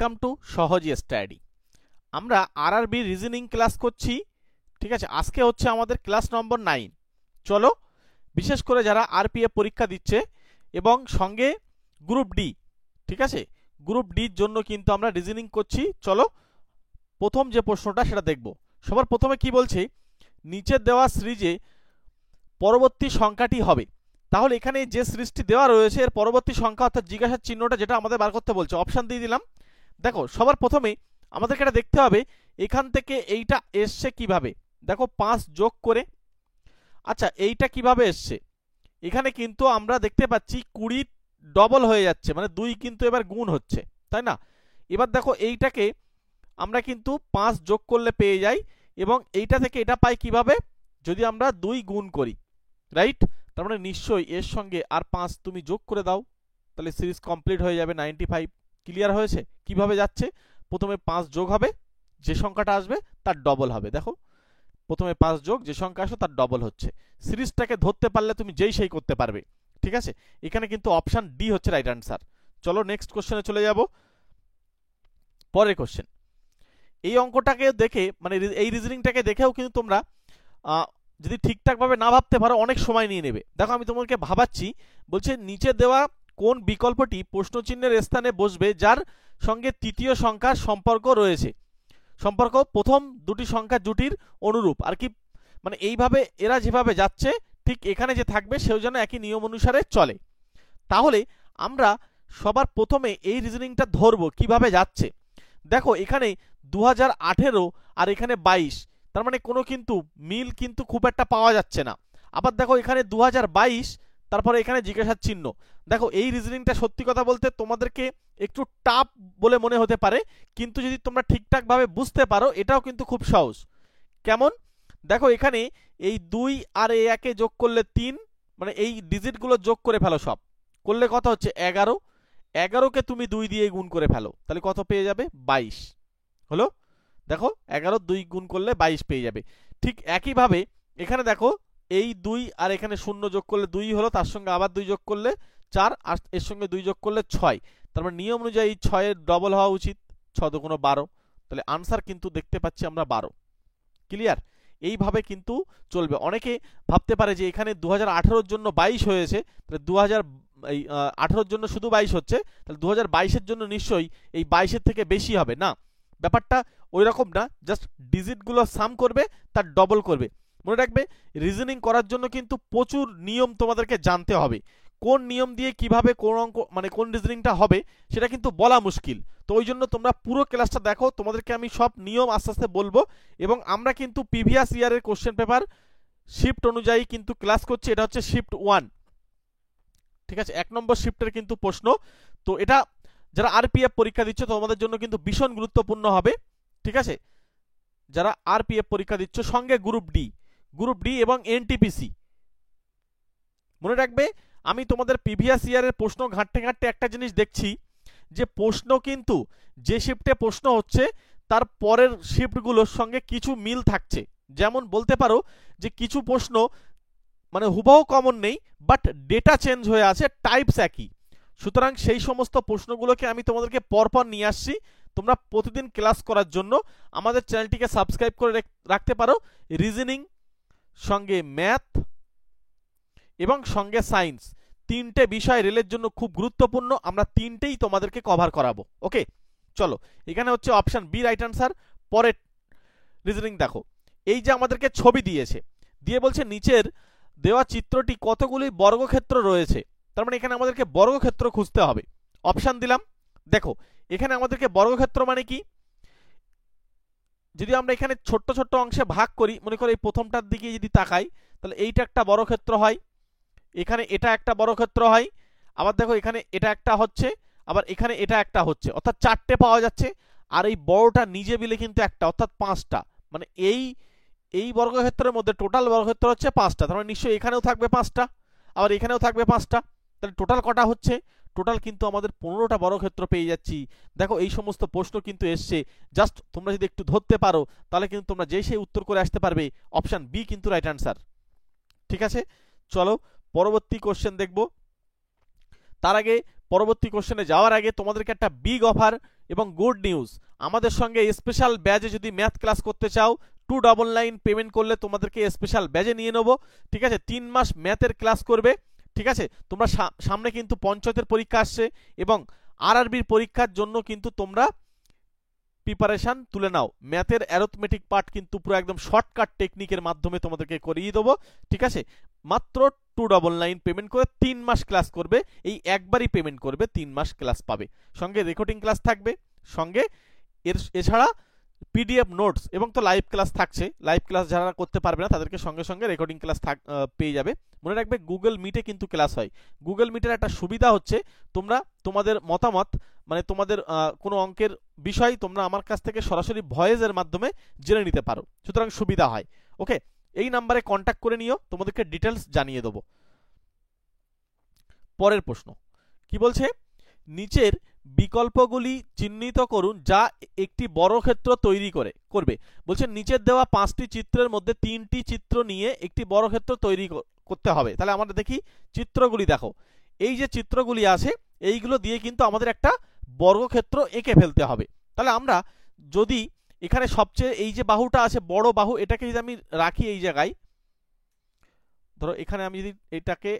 Welcome to সহজ study. আমরা RRB reasoning class করছি, ঠিক আছে। আজকে হচ্ছে আমাদের ক্লাস নম্বর 9। চলো, বিশেষ করে যারা আরপিএফ পরীক্ষা দিচ্ছে এবং সঙ্গে গ্রুপ ডি, ঠিক আছে, গ্রুপ ডির জন্য কিন্তু আমরা রিজনিং করছি। চলো, প্রথম যে প্রশ্নটা সেটা দেখব। সবার প্রথমে কি বলছে, নিচের দেওয়া সিরিজে পরবর্তী সংখ্যাটি হবে। তাহলে এখানে যে সিরিজটি দেওয়া রয়েছে এর পরবর্তী সংখ্যা অর্থাৎ জিজ্ঞাসার চিহ্নটা যেটা আমাদের বার করতে বলছে, অপশান দিয়ে দিলাম। দেখো, সবার প্রথমে আমাদেরকে এটা দেখতে হবে এখান থেকে এইটা এসছে কিভাবে। দেখো 5 যোগ করে, আচ্ছা এইটা কিভাবে এসছে, এখানে কিন্তু আমরা দেখতে পাচ্ছি 20 ডবল হয়ে যাচ্ছে, মানে 2 কিন্তু এবার গুণ হচ্ছে, তাই না। এবার দেখো এইটাকে আমরা কিন্তু 5 যোগ করলে পেয়ে যাই এবং এইটা থেকে এটা পাই কিভাবে, যদি আমরা 2 গুণ করি, রাইট। তার মানে নিশ্চয়ই এর সঙ্গে আর 5 তুমি যোগ করে দাও, তাহলে সিরিজ কমপ্লিট হয়ে যাবে 95। ক্লিয়ার হয়েছে কিভাবে যাচ্ছে, প্রথমে 5 যোগ হবে, যে সংখ্যাটা আসবে তার ডবল হবে। দেখো প্রথমে 5 যোগ যে সংখ্যা আসবে তার ডবল হচ্ছে। সিরিজটাকে ধরতে পারলে তুমি যেই সেই করতে পারবে, ঠিক আছে। এখানে কিন্তু অপশন ডি হচ্ছে রাইট অ্যান্সার। চলো নেক্সট কোশ্চেনে চলে যাব। পরের কোশ্চেন, এই অঙ্কটাকে দেখে মানে এই রিজনিংটাকে দেখেও কিন্তু তোমরা যদি ঠিকঠাকভাবে না ভাবতে পারো অনেক সময় নিয়ে নেবে। দেখো আমি তোমাকে ভাবাচ্ছি, বলছে নিচে দেওয়া কোন বিকল্পটি প্রশ্নচিহ্নের স্থানে বসবে যার সঙ্গে তৃতীয় সংখ্যার সম্পর্ক রয়েছে। সম্পর্ক প্রথম দুটি সংখ্যা জুটির অনুরূপ আর কি, মানে এইভাবে এরা যেভাবে যাচ্ছে ঠিক এখানে যে থাকবে সেও যেন একই নিয়ম অনুসারে চলে। তাহলে আমরা সবার প্রথমে এই রিজনিংটা ধরবো কিভাবে যাচ্ছে। দেখো এখানে 2018 আর এখানে 22, তার মানে কোনো কিন্তু মিল কিন্তু খুব একটা পাওয়া যাচ্ছে না। আবার দেখো এখানে 2022, তারপরে এখানে জিজ্ঞাসার চিহ্ন। দেখো এই রিজনিংটা সত্যি কথা বলতে তোমাদেরকে একটু টাফ বলে মনে হতে পারে, কিন্তু যদি তোমরা ঠিকঠাকভাবে বুঝতে পারো এটাও কিন্তু খুব সহজ। কেমন, দেখো এখানে এই 2 আর এই 1 যোগ করলে 3, মানে এই ডিজিটগুলো যোগ করে ফেলো, সব করলে কত হচ্ছে 11। 11কে তুমি 2 দিয়ে গুণ করে ফেলো, তাহলে কত পেয়ে যাবে 22 হলো। দেখো 11 2 গুণ করলে 22 পেয়ে যাবে। ঠিক একইভাবে এখানে দেখো এই 2 আর এখানে 0 যোগ করলে 2 হলো, তার সঙ্গে আবার 2 যোগ করলে 4, আর এর সঙ্গে 2 যোগ করলে 6। তার মানে নিয়ম অনুযায়ী 6 এর ডবল হওয়া উচিত, 6 দুগুণ 12, তাহলে আনসার কিন্তু দেখতে পাচ্ছি আমরা 12। ক্লিয়ার, এইভাবে কিন্তু চলবে। অনেকে ভাবতে পারে যে এখানে 2018 জন্য 22 হয়েছে, তাহলে 2018 জন্য শুধু 22 হচ্ছে, তাহলে 2022 জন্য নিশ্চয়ই এই 22 থেকে বেশি হবে না। ব্যাপারটা ওই রকম না, জাস্ট ডিজিটগুলো সাম করবে তার ডবল করবে। মনে রাখবে রিজনিং করার জন্য কিন্তু প্রচুর নিয়ম তোমাদেরকে জানতে হবে। কোন নিয়ম দিয়ে কিভাবে কোন অঙ্ক মানে কোন রিজনিংটা হবে সেটা কিন্তু বলা মুশকিল। তো ওই জন্য তোমরা পুরো ক্লাসটা দেখো, তোমাদেরকে আমি সব নিয়ম আস্তে আস্তে বলবো। এবং আমরা কিন্তু প্রিভিয়াস ইয়ারের কোশ্চেন পেপার শিফট অনুযায়ী কিন্তু ক্লাস করছি। এটা হচ্ছে শিফট 1, ঠিক আছে, 1 নম্বর শিফটের কিন্তু প্রশ্ন। তো এটা যারা আরপিএফ পরীক্ষা দিচ্ছ তোমাদের জন্য কিন্তু ভীষণ গুরুত্বপূর্ণ হবে, ঠিক আছে। যারা আরপিএফ পরীক্ষা দিচ্ছ সঙ্গে গ্রুপ ডি এবং এনটিপিসি, মনে রাখবে আমি তোমাদের প্রিভিয়াস ইয়ারের প্রশ্ন ঘাঁটতে ঘাঁটতে একটা জিনিস দেখছি যে প্রশ্ন কিন্তু যে শিফটে প্রশ্ন হচ্ছে তার পরের শিফটগুলোর সঙ্গে কিছু মিল থাকছে। যেমন বলতে পারো যে কিছু প্রশ্ন মানে হুবহু কমন নেই, বাট ডেটা চেঞ্জ হয়ে আছে, টাইপস একই। সুতরাং সেই সমস্ত প্রশ্নগুলোকে আমি তোমাদেরকে পরপর নিয়ে আসছি। তোমরা প্রতিদিন ক্লাস করার জন্য আমাদের চ্যানেলটিকে সাবস্ক্রাইব করে রাখতে পারো। রিজনিং সঙ্গে ম্যাথ এবং সঙ্গে সায়েন্স, 3টে বিষয় রেলের জন্য খুব গুরুত্বপূর্ণ, আমরা 3টেই তোমাদেরকে কভার করাবো। ওকে, চলো এখানে হচ্ছে অপশন বি রাইট অ্যান্সার। পরের রিজনিং দেখো, এই যে আমাদেরকে ছবি দিয়েছে, দিয়ে বলছে নিচের দেওয়া চিত্রটি কতগুলি বর্গক্ষেত্র রয়েছে। তার মানে এখানে আমাদেরকে বর্গক্ষেত্র খুঁজতে হবে। অপশন দিলাম, দেখো এখানে আমাদেরকে বর্গক্ষেত্র মানে কি, যদি আমরা এখানে ছোট্ট ছোট্ট অংশে ভাগ করি, মনে করো এই প্রথমটার দিকে যদি তাকাই, তাহলে এইটা একটা বর্গক্ষেত্র হয়, এখানে এটা একটা বর্গক্ষেত্র হয়, আবার দেখো এখানে এটা একটা হচ্ছে, আবার এখানে এটা একটা হচ্ছে, অর্থাৎ 4টে পাওয়া যাচ্ছে। আর এই বড়টা নিজে মিলে কিন্তু একটা, অর্থাৎ 5টা, মানে এই বর্গক্ষেত্রের মধ্যে টোটাল বর্গক্ষেত্র হচ্ছে 5টা। তার মানে নিশ্চয়ই এখানেও থাকবে 5টা, আবার এখানেও থাকবে 5টা, তাহলে টোটাল কটা হচ্ছে, টোটাল কিন্তু আমাদের 15টা বর্গক্ষেত্র পেয়ে যাচ্ছি। দেখো এই সমস্ত প্রশ্ন কিন্তু এসছে, জাস্ট তোমরা যদি একটু ধরতে পারো তাহলে কিন্তু তোমরা যেই সেই উত্তর করে আসতে পারবে। অপশন বি কিন্তু রাইট অ্যান্সার, ঠিক আছে। চলো পরবর্তী কোশ্চেন দেখব। তার আগে পরবর্তী কোশ্চেনে যাওয়ার আগে তোমাদেরকে একটা বিগ অফার এবং গুড নিউজ, আমাদের সঙ্গে স্পেশাল ব্যাচে যদি ম্যাথ ক্লাস করতে চাও 299 পেমেন্ট করলে তোমাদেরকে স্পেশাল ব্যাচে নিয়ে নেবো। ঠিক আছে, 3 মাস ম্যাথের ক্লাস করবে। ঠিক আছে, তোমরা সামনে কিন্তু পঞ্চায়েতের পরীক্ষা আসছে এবং আরআরবির পরীক্ষার জন্য কিন্তু তোমরা প্রিপারেশন তুলে নাও। ম্যাথের অ্যারিথমেটিক পার্ট কিন্তু পুরো একদম শর্টকাট টেকনিকের মাধ্যমে তোমাদেরকে করিয়ে দেবো। ঠিক আছে, মাত্র 299 পেমেন্ট করে 3 মাস ক্লাস করবে। এই একবারই পেমেন্ট করবে, 3 মাস ক্লাস পাবে, সঙ্গে রেকর্ডিং ক্লাস থাকবে, সঙ্গে এছাড়া পিডিএফ নোটস এবং তো লাইভ ক্লাস থাকছে। লাইভ ক্লাস যারা করতে পারবে না তাদেরকে সঙ্গে সঙ্গে রেকর্ডিং ক্লাস পেয়ে যাবে। মনে রাখবে গুগল মিটে কিন্তু ক্লাস হয়। গুগল মিটের একটা সুবিধা হচ্ছে তোমরা তোমাদের মতামত মানে তোমাদের কোনো অঙ্কের বিষয় তোমরা আমার কাছ থেকে সরাসরি ভয়েসের মাধ্যমে জেনে নিতে পারো, সুতরাং সুবিধা হয়। ওকে, এই নাম্বারে কন্ট্যাক্ট করে নিও, তোমাদেরকে ডিটেলস জানিয়ে দেবো। পরের প্রশ্ন কি বলছে, নিচের বিকল্পগুলি চিহ্নিত করুন যা একটি বর্গক্ষেত্র তৈরি করবে। বলছে নিচের দেওয়া 5টি চিত্রের মধ্যে 3টি চিত্র নিয়ে একটি বর্গক্ষেত্র তৈরি করতে হবে। তাহলে আমরা দেখি চিত্রগুলি, দেখো এই যে চিত্রগুলি আছে এইগুলো দিয়ে কিন্তু আমাদের একটা বর্গক্ষেত্র এঁকে ফেলতে হবে। তাহলে আমরা যদি এখানে সবচেয়ে এই যে বাহুটা আছে বড় বাহু, এটাকে যদি আমি রাখি এই জায়গায়, ধরো এখানে আমি যদি এটাকে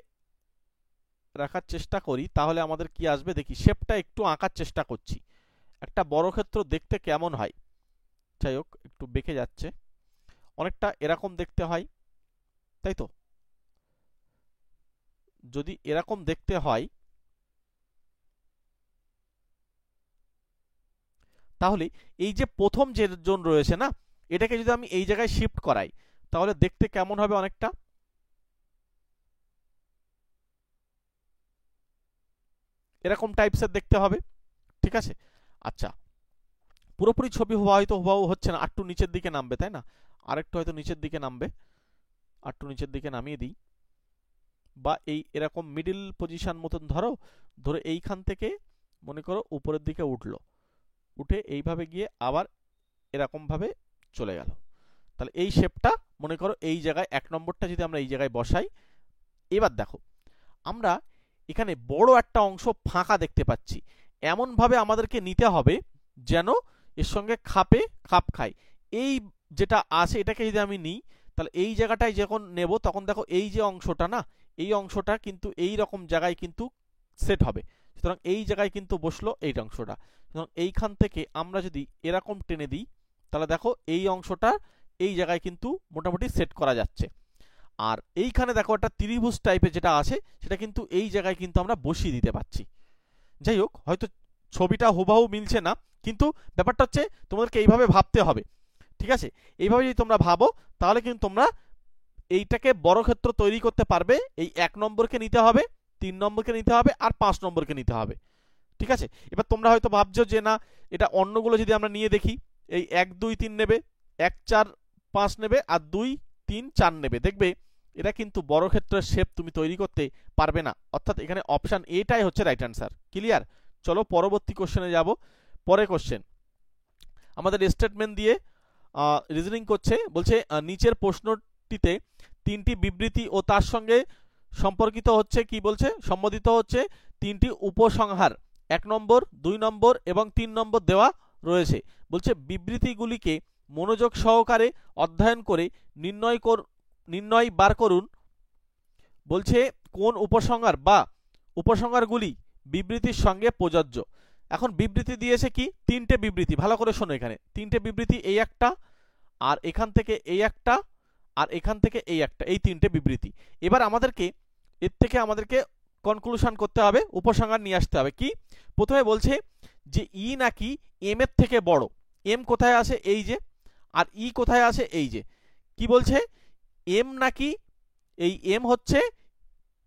রাখার চেষ্টা করি তাহলে আমাদের কি আসবে দেখি। শেপটা একটু আঁকার চেষ্টা করছি, একটা বর্গক্ষেত্র দেখতে কেমন হয়। যাই হোক, একটু বেঁকে যাচ্ছে, অনেকটা এরকম দেখতে হয়, তাই তো? যদি এরকম দেখতে হয় তাহলে এই যে প্রথম যে জোন রয়েছে না, এটাকে যদি আমি এই জায়গায় শিফট করাই তাহলে দেখতে কেমন হবে, অনেকটা এরকম টাইপসের দেখতে হবে। ঠিক আছে, আচ্ছা পুরোপুরি ছবি হয়তো হুবহু হচ্ছে না, আরেকটু নিচের দিকে নামবে, তাই না? আরেকটু হয়তো নিচের দিকে নামবে, আরেকটু নিচের দিকে নামিয়ে দিই, বা এই এরকম মিডল পজিশন মতন ধরে এইখান থেকে মনে করো উপরের দিকে উঠলো, উঠে এইভাবে গিয়ে আবার এরকম ভাবে চলে গেল। তাহলে এই শেপটা মনে করো এই জায়গায় 1 নম্বরটা যদি আমরা এই জায়গায় বসাই, এবার দেখো আমরা এখানে বড় একটা অংশ ফাঁকা দেখতে পাচ্ছি, এমন ভাবে আমাদেরকে নিতে হবে যেন এর সঙ্গে খাপ খায়। এই যেটা আছে এটাকে যদি আমি নিই তাহলে এই জায়গাটায় যখন নেব তখন দেখো এই যে অংশটা না, এই অংশটা কিন্তু এই রকম জায়গায় কিন্তু সেট হবে। সুতরাং এই জায়গায় কিন্তু বসলো এই অংশটা। সুতরাং এইখান থেকে আমরা যদি এরকম টেনে দিই তাহলে দেখো এই অংশটা এই জায়গায় কিন্তু মোটামুটি সেট করা যাচ্ছে। আর এইখানে দেখো একটা ত্রিভুজ টাইপের যেটা আছে সেটা কিন্তু এই জায়গায় কিন্তু আমরা বসিয়ে দিতে পারছি। যাই হোক, হয়তো ছবিটা হুবহু মিলছে না, কিন্তু ব্যাপারটা হচ্ছে তোমাদেরকে এইভাবে ভাবতে হবে। ঠিক আছে, এইভাবে যদি তোমরা ভাবো তাহলে কিন্তু তোমরা এইটাকে বর্গক্ষেত্র তৈরি করতে পারবে। এই 1 নম্বরকে নিতে হবে, 3 নম্বরকে নিতে হবে আর 5 নম্বরকে নিতে হবে। ঠিক আছে, এবার তোমরা হয়তো ভাবছো যে না এটা অন্যগুলো যদি আমরা নিয়ে দেখি, এই 1 2 3 নেবে, 1 4 5 নেবে আর 2 3 4 নেবে, দেখবে এটা কিন্তু বর্গক্ষেত্রের শেপ তুমি তৈরি করতে পারবে না। অর্থাৎ এখানে অপশন এটাই হচ্ছে রাইট অ্যান্সার। ক্লিয়ার? চলো পরবর্তী কোশ্চেনে যাব। পরের কোশ্চেন আমাদের স্টেটমেন্ট দিয়ে রিজনিং করছে। বলছে নিচের প্রশ্নটিতে 3টি বিবৃতি ও তার সঙ্গে সম্পর্কিত হচ্ছে কি বলছে, সম্বোধিত হচ্ছে 3টি উপসংহার 1 নম্বর 2 নম্বর এবং 3 নম্বর দেওয়া রয়েছে। বলছে বিবৃতিগুলিকে মনোযোগ সহকারে অধ্যয়ন করে নির্ণয় বার করুন। বলছে কোন উপসংহার বা উপসংহারগুলি বিবৃতির সঙ্গে প্রযোজ্য। এখন বিবৃতি দিয়েছে কি 3টে বিবৃতি, ভালো করে শোনো, এখানে 3টে বিবৃতি, এই একটা আর এখান থেকে এই একটা আর এখান থেকে এই একটা, এই 3টে বিবৃতি। এবার আমাদেরকে এর থেকে আমাদেরকে কনক্লুশন করতে হবে, উপসংহার নিয়ে আসতে হবে। কি প্রথমে বলছে যে ই নাকি এম এর থেকে বড়। এম কোথায় আছে এই যে, আর ই কোথায় আছে এই যে। কি বলছে এম নাকি এই এম হচ্ছে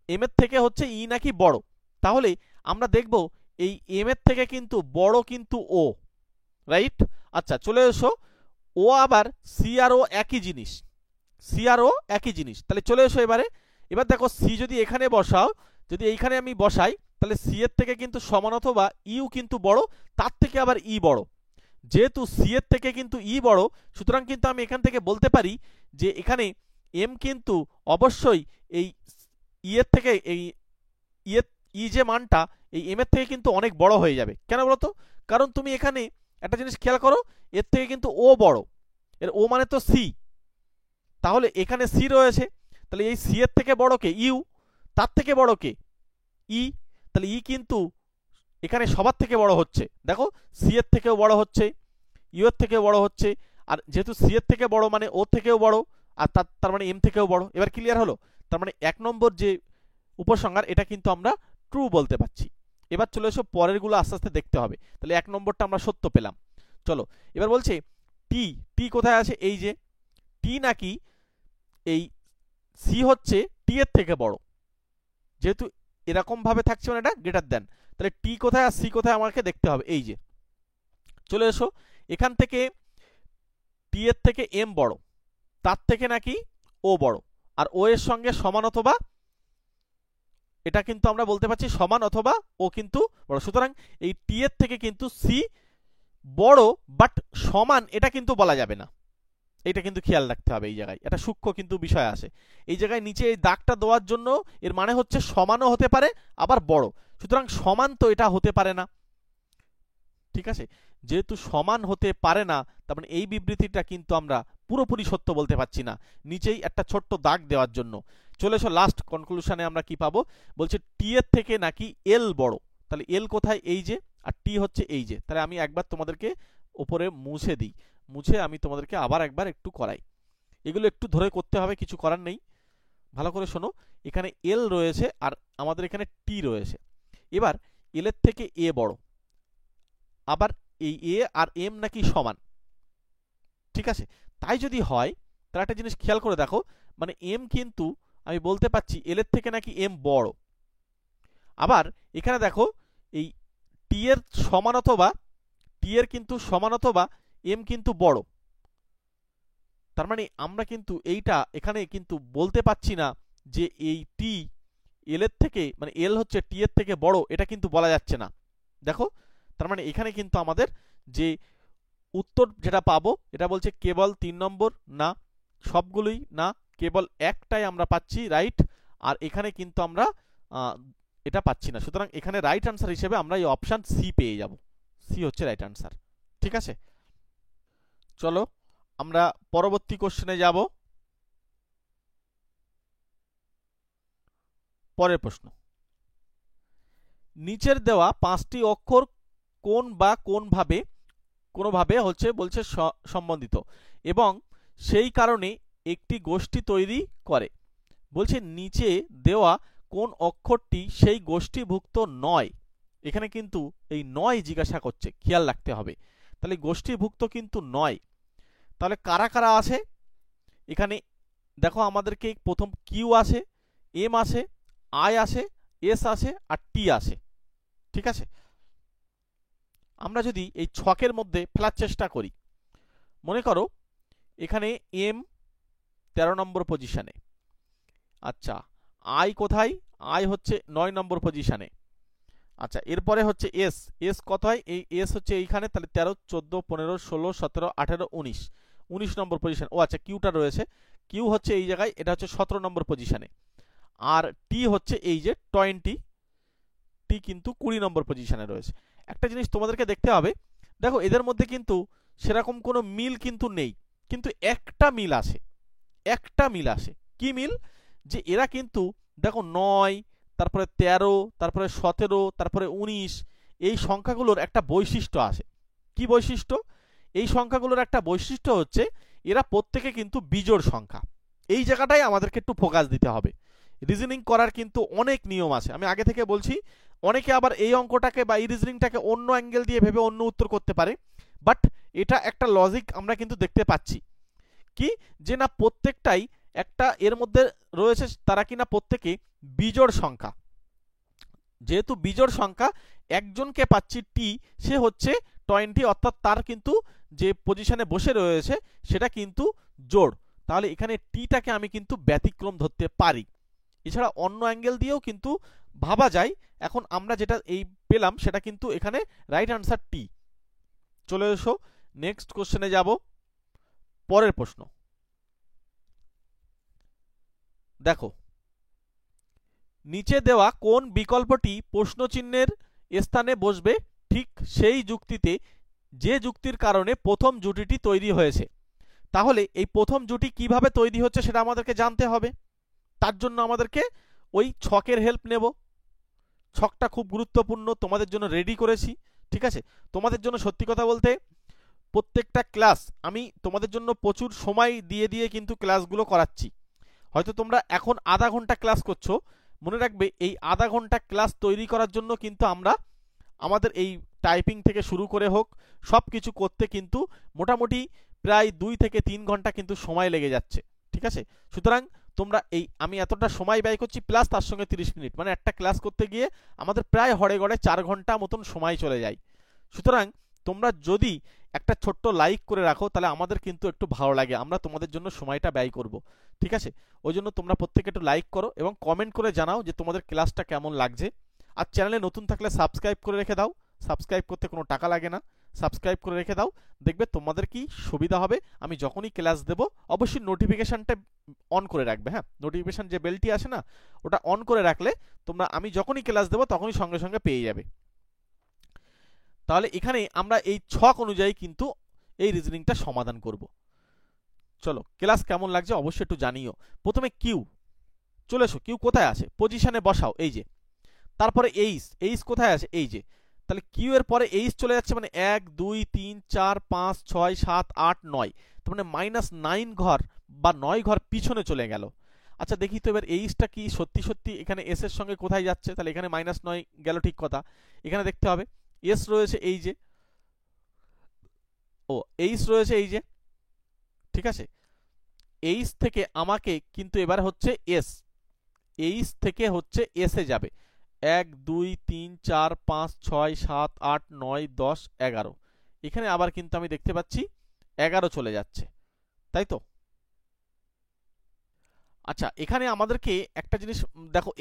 এম এর থেকে হচ্ছে ই নাকি বড়। তাহলে আমরা দেখব এই এম এর থেকে কিন্তু বড় কিন্তু ও, রাইট? আচ্ছা চলে এসো, ও আবার সি আর ও একই জিনিস, সি আর ও একই জিনিস। তাহলে চলে এসো এবারে। এবার দেখো সি যদি এখানে বসাও, যদি এইখানে আমি বসাই তাহলে সি এর থেকে কিন্তু সমান অথবা ইউ কিন্তু বড়, তার থেকে আবার ই বড়। যেহেতু সি এর থেকে কিন্তু ই বড়, সুতরাং কিন্তু আমি এখান থেকে বলতে পারি যে এখানে এম কিন্তু অবশ্যই এই ই এর থেকে এই ই যে মানটা এই এম এর থেকে কিন্তু অনেক বড় হয়ে যাবে। কেন বলতো? কারণ তুমি এখানে একটা জিনিস খেয়াল করো, এর থেকে কিন্তু ও বড়, এর ও মানে তো সি, তাহলে এখানে সি রয়েছে, তাহলে এই সি এর থেকে বড় কে? ইউ। তার থেকে বড় কে? ই। তাহলে ই কিন্তু এখানে সবার থেকে বড় হচ্ছে, দেখো সি এর থেকেও বড় হচ্ছে, ইউ এর থেকেও বড় হচ্ছে, আর যেহেতু সি এর থেকে বড় মানে ও থেকেও বড়, আর তার মানে এম থেকেও বড়। এবার ক্লিয়ার হলো? তার মানে 1 নম্বর যে উপসংহার এটা কিন্তু আমরা ট্রু বলতে পারছি। এবার চলে এসো পরের গুলো আস্তে আস্তে দেখতে হবে। তাহলে 1 নম্বরটা আমরা সত্য পেলাম। চলো এবার বলছে টি, টি কোথায় আছে? এই যে টি নাকি এই সি হচ্ছে টি এর থেকে বড়, যেহেতু এরকম ভাবে থাকছে মানে এটা গ্রেটার দেন, তাহলে টি কোথায় আর সি কোথায় আমাকে দেখতে হবে। এই যে চলে এসো, এখান থেকে টি এর থেকে এম বড়, তার থেকে নাকি ও বড়, আর ও এর সঙ্গে সমান অথবা, এটা কিন্তু আমরা বলতে পারছি সমান অথবা ও কিন্তু বড়। সুতরাং এই টি এর থেকে কিন্তু সি বড় বাট সমান এটা কিন্তু বলা যাবে না, এটা কিন্তু খেয়াল রাখতে হবে। এই জায়গায় একটা সূক্ষ্ম কিন্তু বিষয় আছে, এই জায়গায় নিচে এই দাগটা দেওয়ার জন্য এর মানে হচ্ছে সমানও হতে পারে আবার বড়, সুতরাং সমান তো এটা হতে পারে না, ঠিক আছে? যেহেতু সমান হতে পারে না, তার মানে এই বিবৃতিটা কিন্তু আমরা পুরোপুরি সত্য বলতে পারছি না, নিচেই একটা ছোট্ট দাগ দেওয়ার জন্য। চলে এসো লাস্ট কনক্লুশনে আমরা কি পাবো, বলছে টি এর থেকে নাকি এল বড়, তাহলে এল কোথায়? এই যে, আর টি হচ্ছে এই যে, তাহলে আমি একবার তোমাদেরকে উপরে মুছে দিই, মুছে আমি তোমাদেরকে আবার একবার একটু করাই, এগুলো একটু ধরে করতে হবে, কিছু করার নেই। ভালো করে শোনো, এখানে এল রয়েছে আর আমাদের এখানে টি রয়েছে। এবার এল এর থেকে এ বড়, আবার এই এ আর এম নাকি সমান, ঠিক আছে? তাই যদি হয় তাহলে একটা জিনিস খেয়াল করে দেখো, মানে এম কিন্তু আমি বলতে পারছি এল এর থেকে নাকি এম বড়, আবার এখানে দেখো এই টি এর সমান অথবা টি এর কিন্তু সমান অথবা এম কিন্তু বড়, তার মানে আমরা কিন্তু এইটা এখানে কিন্তু বলতে পাচ্ছি না যে এই টি এল এর থেকে, মানে এল হচ্ছে টি এর থেকে বড়, এটা কিন্তু বলা যাচ্ছে না। দেখো, তার মানে এখানে কিন্তু আমাদের যে উত্তর যেটা পাবো এটা বলছে কেবল 3 নম্বর না, সবগুলোই না, কেবল একটাই আমরা পাচ্ছি রাইট, আর এখানে কিন্তু আমরা এটা পাচ্ছি না। সুতরাং এখানে রাইট আনসার হিসেবে আমরা এই অপশন সি পেয়ে যাব, সি হচ্ছে রাইট আনসার, ঠিক আছে? চলো আমরা পরবর্তী কোশ্চেনে যাব। পরের প্রশ্ন, নিচের দেওয়া 5টি অক্ষর কোন বা কোনোভাবে হচ্ছে বলছে সম্বন্ধিত এবং সেই কারণে একটি গোষ্ঠী তৈরি করে। বলছে নিচে দেওয়া কোন অক্ষরটি সেই গোষ্ঠীভুক্ত নয়, এখানে কিন্তু এই নয় জিজ্ঞাসা করছে, খেয়াল রাখতে হবে। তাহলে গোষ্ঠীভুক্ত কিন্তু নয়, তাহলে কারা কারা আছে? এখানে দেখো আমাদেরকে প্রথম কিউ আছে, এম আছে, আই আছে, এস আছে আর টি আছে, ঠিক আছে? আমরা যদি এই ছকের মধ্যে ফেলার চেষ্টা করি, মনে করো এখানে এম 13 নম্বর পজিশনে, আচ্ছা আই কোথায়? আই হচ্ছে 9 নম্বর পজিশনে, আচ্ছা এরপরে হচ্ছে এস, এস কোথায়? এই এস হচ্ছে এইখানে, তাহলে 13 14 15 16 17 18 19 19 নম্বর পজিশন। ও আচ্ছা কিউটা রয়েছে, কিউ হচ্ছে এই জায়গায়, এটা হচ্ছে 17 নম্বর পজিশনে, আর টি হচ্ছে এই যে 20, টি কিন্তু 20 নম্বর পজিশনে রয়েছে। একটা জিনিস তোমাদেরকে দেখতে হবে, দেখো এদের মধ্যে কিন্তু সেরকম কোনো মিল কিন্তু নেই, কিন্তু একটা মিল আছে, একটা মিল আছে। কি মিল? যে এরা কিন্তু দেখো 9, তারপরে 13, তারপরে 17, তারপরে 19, এই সংখ্যাগুলোর একটা বৈশিষ্ট্য আছে। কি বৈশিষ্ট্য? এই সংখ্যাগুলোর একটা বৈশিষ্ট্য হচ্ছে এরা প্রত্যেকে কিন্তু বিজোড় সংখ্যা। এই জায়গাটাই আমাদেরকে একটু ফোকাস দিতে হবে। রিজনিং করার কিন্তু অনেক নিয়ম আছে, আমি আগে থেকে বলছি। অনেকে আবার এই অঙ্কটাকে বা এই রিজনিংটাকে অন্য অ্যাঙ্গেল দিয়ে ভেবে অন্য উত্তর করতে পারে, বাট এটা একটা লজিক আমরা কিন্তু দেখতে পাচ্ছি, কি যে না প্রত্যেকটাই একটা এর মধ্যে রয়েছে, তারা কিনা প্রত্যেকে বিজোড় সংখ্যা। যেহেতু বিজোড় সংখ্যা, একজনকে পাচ্ছি টি, সে হচ্ছে 20, অর্থাৎ তার কিন্তু যে পজিশনে বসে রয়েছে সেটা কিন্তু জোড়, তাহলে এখানে টিটাকে আমি কিন্তু ব্যতিক্রম ধরতে পারি। এছাড়া অন্য অ্যাঙ্গেল দিয়েও কিন্তু ভাবা যায়। এখন আমরা যেটা এই পেলাম সেটা কিন্তু এখানে রাইট আনসার টি। চলে এসো নেক্সট কোশ্চেনে যাব। পরের প্রশ্ন দেখো, নিচে দেওয়া কোন বিকল্পটি প্রশ্নচিহ্নের স্থানে বসবে ঠিক সেই যুক্তিতে যে যুক্তির কারণে প্রথম জুটিটি তৈরি হয়েছে। তাহলে এই প্রথম জুটি কিভাবে তৈরি হচ্ছে সেটা আমাদেরকে জানতে হবে। তার জন্য আমাদেরকে ওই ছকের হেল্প নেব। ছকটা খুব গুরুত্বপূর্ণ, তোমাদের জন্য রেডি করেছি। ঠিক আছে, তোমাদের জন্য সত্যি কথা বলতে প্রত্যেকটা ক্লাস আমি তোমাদের জন্য প্রচুর সময় দিয়ে দিয়ে কিন্তু ক্লাসগুলো করাচ্ছি। হয়তো তোমরা এখন আধা ঘন্টা ক্লাস করছো, মনে রাখবে এই আধা ঘন্টা ক্লাস তৈরি করার জন্য কিন্তু আমরা আমাদের এই টাইপিং থেকে শুরু করে হোক সব কিছু করতে কিন্তু মোটামুটি প্রায় 2 থেকে 3 ঘন্টা কিন্তু সময় লেগে যাচ্ছে। ঠিক আছে, সুতরাং তোমরা এই আমি এতটা সময় ব্যয় করছি প্লাস তার সঙ্গে 30 মিনিট, মানে একটা ক্লাস করতে গিয়ে আমাদের প্রায় হড়ে গড়ে 4 ঘন্টা মতন সময় চলে যায়। সুতরাং তোমরা যদি একটা ছোট্ট লাইক করে রাখো তাহলে আমাদের কিন্তু একটু ভালো লাগে, আমরা তোমাদের জন্য সময়টা ব্যয় করব। ঠিক আছে, ওই জন্য তোমরা প্রত্যেকে একটু লাইক করো এবং কমেন্ট করে জানাও যে তোমাদের ক্লাসটা কেমন লাগছে। আর চ্যানেলে নতুন থাকলে সাবস্ক্রাইব করে রেখে দাও, সাবস্ক্রাইব করতে কোনো টাকা লাগে না, সাবস্ক্রাইব করে রেখে দাও, দেখবে তোমাদের কি সুবিধা হবে। আমি যখনই ক্লাস দেব অবশ্যই নোটিফিকেশনটা অন করে রাখবে। হ্যাঁ, নোটিফিকেশন যে বেলটি আসে না ওটা অন করে রাখলে তোমরা আমি যখনই ক্লাস দেব তখনই সঙ্গে সঙ্গে পেয়ে যাবে। তাহলে এখানে আমরা এই ছক অনুযায়ী কিন্তু এই রিজনিংটা সমাধান করব। চলো ক্লাস কেমন লাগছে অবশ্যই একটু জানিও। প্রথমে কিউ, চলে এসো, কিউ কোথায় আছে পজিশনে বসাও, এই যে। তারপরে এইচ, এইচ কোথায় আছে এই যে। তাহলে কিউ এর পরে এইচ চলে যাচ্ছে, মানে 1 2 3 4 5 6 7 8 9, তার মানে -9 ঘর বা 9 ঘর পিছনে চলে গেল। আচ্ছা দেখি তো এবার এইচটা কি সত্যি সত্যি এখানে এস এর সঙ্গে কোথায় যাচ্ছে। তাহলে এখানে -9 গেল, ঠিক কথা। এখানে দেখতে হবে এস রয়েছে এই যে, ও এইচ রয়েছে এই যে। ঠিক আছে, এইচ থেকে আমাকে কিন্তু এবার হচ্ছে এস, এইচ থেকে হচ্ছে এস এ যাবে। 1 2 3 4 5 6 7 8 9 10 11, এখানে আবার কিন্তু আমি দেখতে পাচ্ছি 11 চলে যাচ্ছে, তাই তো। আচ্ছা এখানে আমাদেরকে একটা জিনিস দেখো,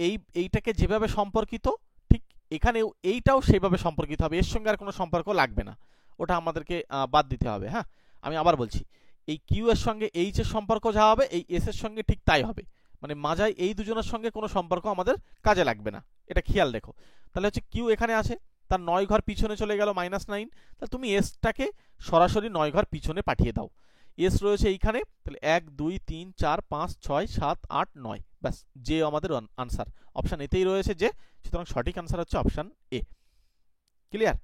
এইটাকে যেভাবে সম্পর্কিত ঠিক এখানেও এইটাও সেইভাবে সম্পর্কিত হবে, এর সঙ্গে আর কোনো সম্পর্ক লাগবে না, ওটা আমাদেরকে বাদ দিতে হবে। হ্যাঁ, আমি আবার বলছি, এই কিউ এর সঙ্গে এইচ এর সম্পর্ক যা হবে এই এস এর সঙ্গে ঠিক তাই হবে, মানে মাঝায় এই দুজনের সঙ্গে কোনো সম্পর্ক আমাদের কাজে লাগবে না, এটা খেয়াল রেখো। তাহলে হচ্ছে কিউ এখানে আছে, তার 9 ঘর পিছনে চলে গেল -9, তাহলে তুমি এসটাকে সরাসরি 9 ঘর পিছনে পাঠিয়ে দাও। এস রয়েছে এইখানে, তাহলে 1 2 3 4 5 6 7 8 9, ব্যাস যে আমাদের আনসার অপশন এতেই রয়েছে যে, সুতরাং সঠিক আনসার হচ্ছে অপশন এ। ক্লিয়ার?